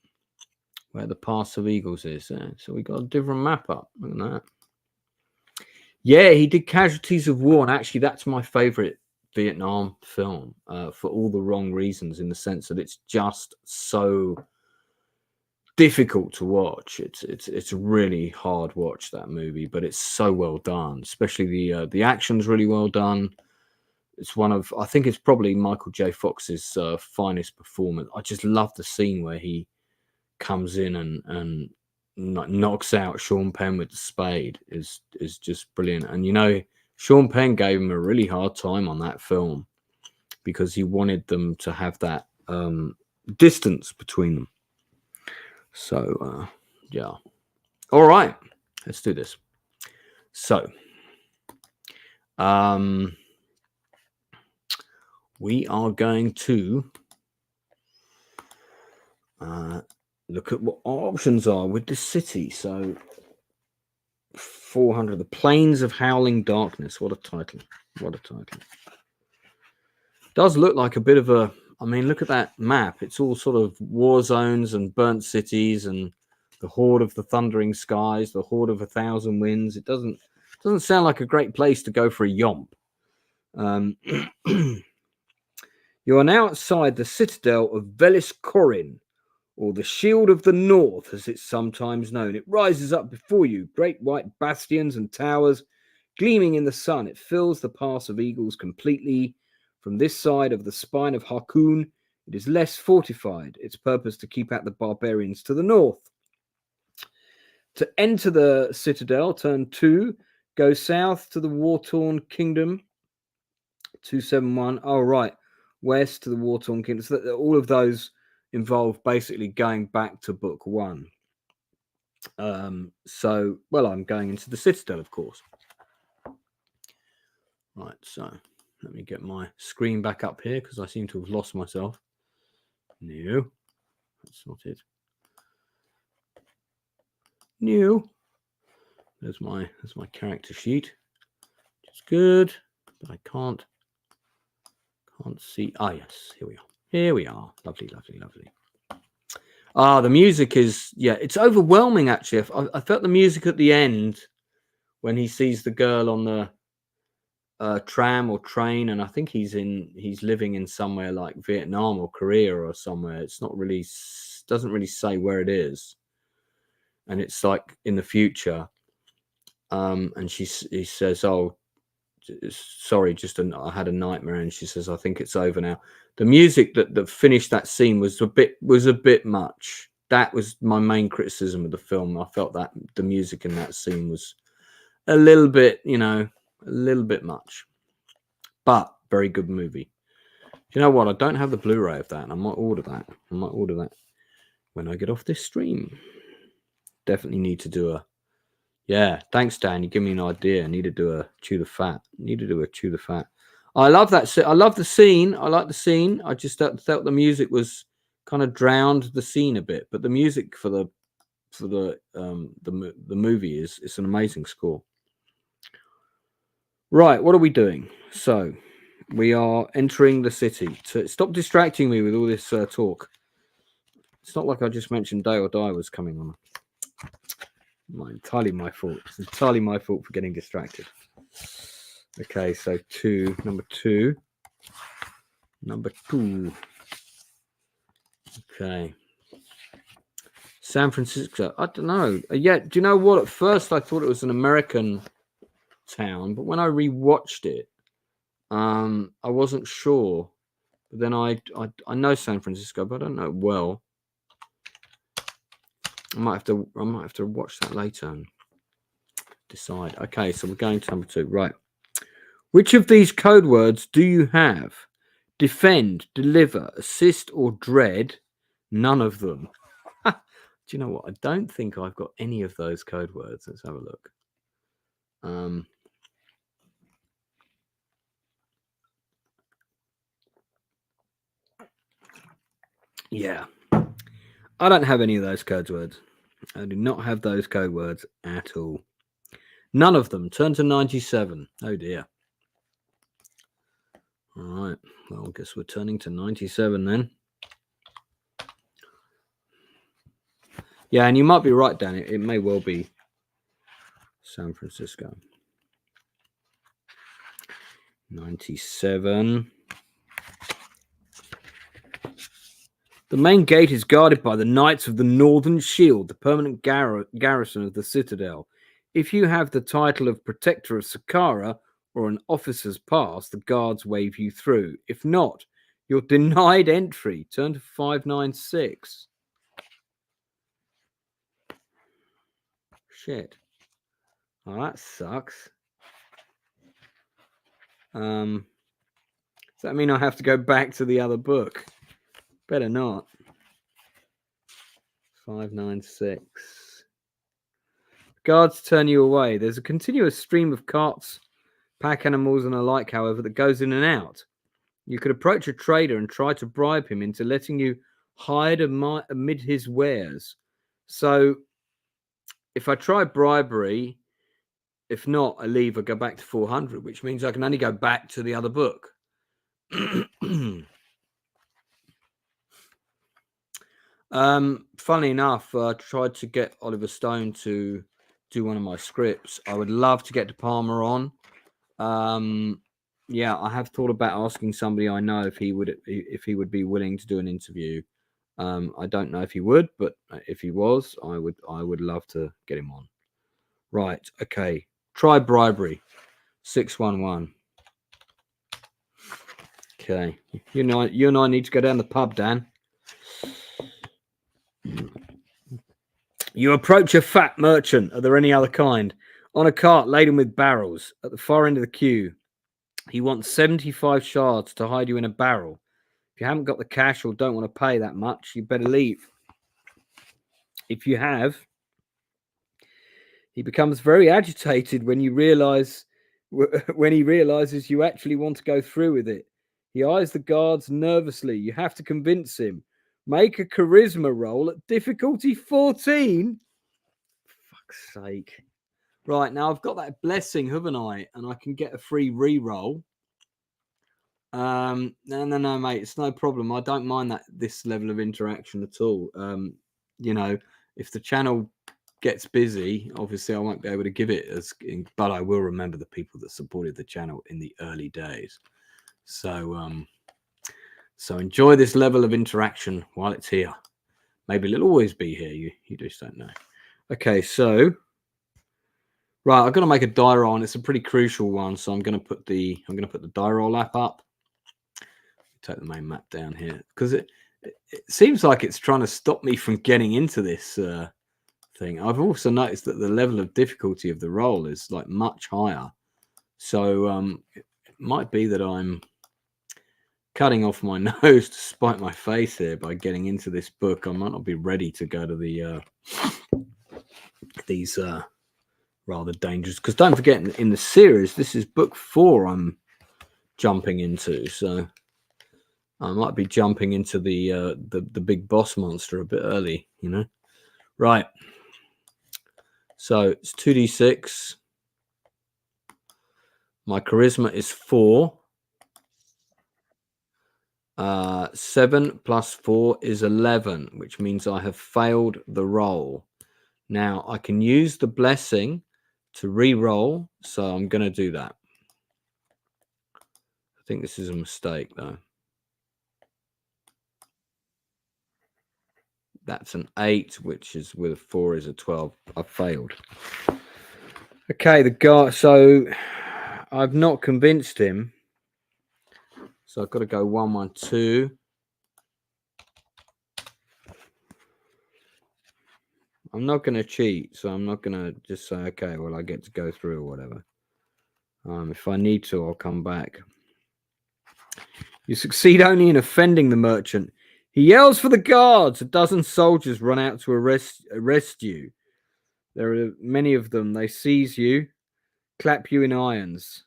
where the Pass of Eagles is. So we got a different map up. Look at that. Yeah, he did Casualties of War, and actually that's my favorite Vietnam film for all the wrong reasons, in the sense that it's just so difficult to watch. It's a really hard watch, that movie, but it's so well done. Especially the action's really well done. It's I think it's probably Michael J. Fox's finest performance. I just love the scene where he comes in and knocks out Sean Penn with the spade. Is just brilliant. And you know, Sean Penn gave him a really hard time on that film because he wanted them to have that distance between them. So yeah, all right, let's do this. So we are going to look at what our options are with this city. So 400, the Plains of Howling Darkness. What a title. What a title. Does look like a bit of a, I mean, look at that map. It's all sort of war zones and burnt cities and the Horde of the Thundering Skies, the Horde of 1,000 Winds. It doesn't sound like a great place to go for a yomp. You are now outside the citadel of Velis Corin, or the Shield of the North, as it's sometimes known. It rises up before you, great white bastions and towers gleaming in the sun. It fills the Pass of Eagles completely. From this side of the spine of Harkoon, it is less fortified, its purpose to keep out the barbarians to the north. To enter the citadel, turn 2, go south to the war-torn kingdom, 271. Oh, right, west to the war-torn kingdom. So all of those involve basically going back to book 1. So, well, I'm going into the citadel, of course. Right, so let me get my screen back up here because I seem to have lost myself. No, that's not it. No, there's my character sheet, which is good, but I can't see. Ah, yes, here we are. Here we are. Lovely, lovely, lovely. Ah, the music is, yeah, it's overwhelming actually. I felt the music at the end when he sees the girl on the tram or train, and I think he's living in somewhere like Vietnam or Korea or somewhere. It's not really, doesn't really say where it is, and it's like in the future. And he says, "Oh, sorry, I had a nightmare," and she says, "I think it's over now." The music that finished that scene was a bit much. That was my main criticism of the film. I felt that the music in that scene was a little bit, a little bit much, but very good movie. You know what? I don't have the Blu-ray of that, and I might order that. When I get off this stream. Definitely need to do a. Yeah, thanks, Dan. You give me an idea. I need to do a chew the fat. I love that. I love the scene. I like the scene. I just felt the music was kind of drowned the scene a bit, but the music for the movie is, it's an amazing score. Right, what are we doing? So we are entering the city. Stop distracting me with all this talk. It's not like I just mentioned Day or Die was coming on. Entirely my fault. It's entirely my fault for getting distracted. Okay, so number two. Okay. San Francisco. I don't know. Yeah, do you know what? At first I thought it was an American town, but when I rewatched it, I wasn't sure. But then I know San Francisco, but I don't know it well. I might have to watch that later and decide. Okay, so we're going to number two. Right. Which of these code words do you have? Defend, deliver, assist, or dread? None of them. Do you know what? I don't think I've got any of those code words. Let's have a look. Yeah. I don't have any of those code words. I do not have those code words at all. None of them. Turn to 97. Oh dear. All right. Well, I guess we're turning to 97 then. Yeah, and you might be right, Dan. It may well be San Francisco. 97. The main gate is guarded by the Knights of the Northern Shield, the permanent garrison of the Citadel. If you have the title of Protector of Saqqara or an officer's pass, the guards wave you through. If not, you're denied entry. Turn to 596. Shit. Oh, that sucks. Does that mean I have to go back to the other book? Better not. 596. Guards turn you away. There's a continuous stream of carts, pack animals, and the like, however, that goes in and out. You could approach a trader and try to bribe him into letting you hide amid his wares. So, if I try bribery, if not, I leave. I go back to 400, which means I can only go back to the other book. Funnily enough, I tried to get Oliver Stone to do one of my scripts. I would love to get De Palma on. Yeah, I have thought about asking somebody I know if he would be willing to do an interview. I don't know if he would, but if he was, I would love to get him on. Right, okay. Try bribery. 611. Okay. You and I need to go down the pub, Dan. You approach a fat merchant. Are there any other kind? On a cart laden with barrels. At the far end of the queue. He wants 75 shards to hide you in a barrel. If you haven't got the cash or don't want to pay that much, you better leave. If you have, he becomes very agitated when he realizes you actually want to go through with it. He eyes the guards nervously. You have to convince him. Make a charisma roll at difficulty 14. Fuck's sake. Right, now I've got that blessing, haven't I? And I can get a free re-roll. No, mate, it's no problem. I don't mind this level of interaction at all. If the channel gets busy, obviously I won't be able to give it but I will remember the people that supported the channel in the early days. So enjoy this level of interaction while it's here. Maybe it'll always be here. You just don't know. Okay, so right, I've got to make a die roll, and it's a pretty crucial one. So I'm going to put the die roll app up. Take the main map down here because it seems like it's trying to stop me from getting into this thing. I've also noticed that the level of difficulty of the roll is like much higher. So it might be that I'm cutting off my nose to spite my face here by getting into this book. I might not be ready to go to the these rather dangerous, because don't forget in the series this is book 4 I'm jumping into, so I might be jumping into the big boss monster a bit early, Right. So it's 2d6 My charisma is 4. 7 plus 4 is 11, which means I have failed the roll. Now I can use the blessing to re-roll, so I'm going to do that. I think this is a mistake, though. That's an 8, which is with 4 is a 12. I've failed. Okay, the guy. So I've not convinced him. So I've got to go 1, 1, 2. I'm not going to cheat, so I'm not going to just say, okay, well, I get to go through or whatever. If I need to, I'll come back. You succeed only in offending the merchant. He yells for the guards. A dozen soldiers run out to arrest you. There are many of them. They seize you, clap you in irons.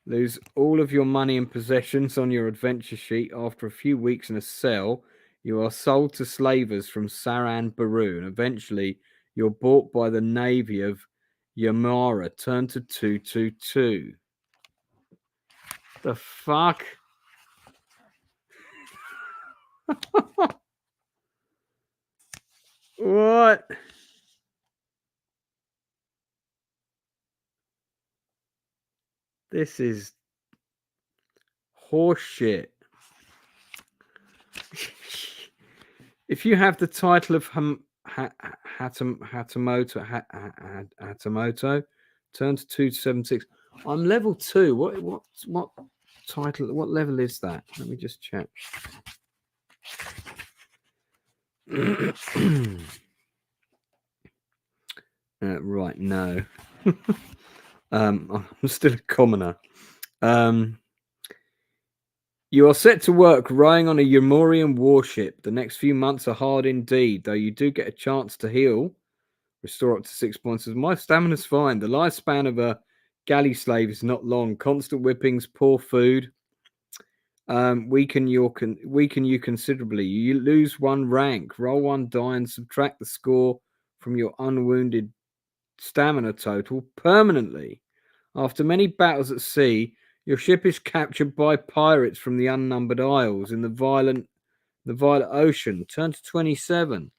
Lose all of your money and possessions on your adventure sheet. After a few weeks in a cell, you are sold to slavers from Saran Baroon. Eventually, you're bought by the navy of Yamara. Turn to 222. The fuck? What? This is horseshit. If you have the title of Hatamoto, turn to 276. I'm level 2. What title? What level is that? Let me just check. Right, no. I'm still a commoner. You are set to work rowing on a Yamorian warship. The next few months are hard indeed, though you do get a chance to heal. Restore up to 6 points. My stamina's fine. The lifespan of a galley slave is not long. Constant whippings, poor food. Weaken you considerably. You lose 1 rank. Roll 1 die and subtract the score from your unwounded stamina total permanently. After many battles at sea, your ship is captured by pirates from the unnumbered isles in the violent ocean. Turn to 27.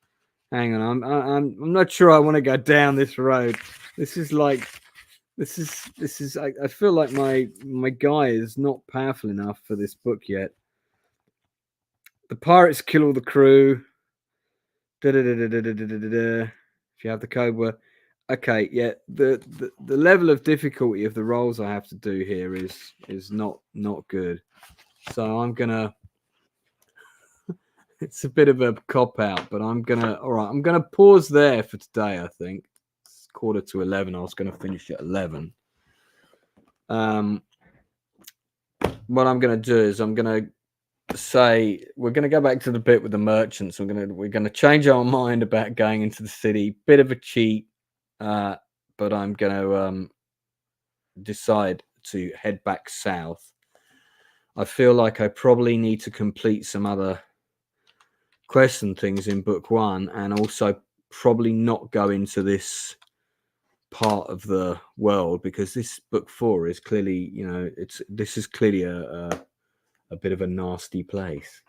Hang on, I'm not sure I want to go down this road. This is. I feel like my guy is not powerful enough for this book yet. The pirates kill all the crew. If you have the code word. Okay, yeah. The level of difficulty of the rolls I have to do here is not good. So I'm gonna. It's a bit of a cop out, but I'm gonna pause there for today. I think it's 11:15. I was gonna finish at 11. What I'm gonna do is I'm gonna say we're gonna go back to the bit with the merchants. We're gonna change our mind about going into the city. Bit of a cheat, but I'm gonna decide to head back south. I feel like I probably need to complete some other quests and things in book 1, and also probably not go into this part of the world, because this book 4 is clearly, this is clearly a bit of a nasty place.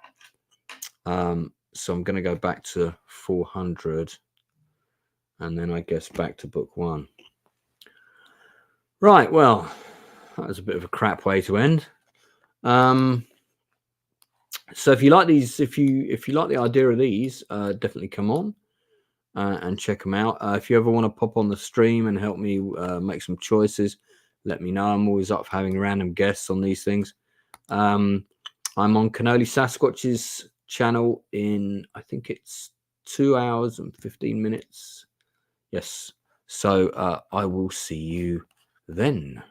So I'm going to go back to 400, and then I guess back to book 1. Right, well, that was a bit of a crap way to end. So if you like these, if you like the idea of these, definitely come on and check them out. If you ever want to pop on the stream and help me make some choices, let me know. I'm always up for having random guests on these things. I'm on Cannoli Sasquatch's channel in, I think it's 2 hours and 15 minutes. Yes. So I will see you then.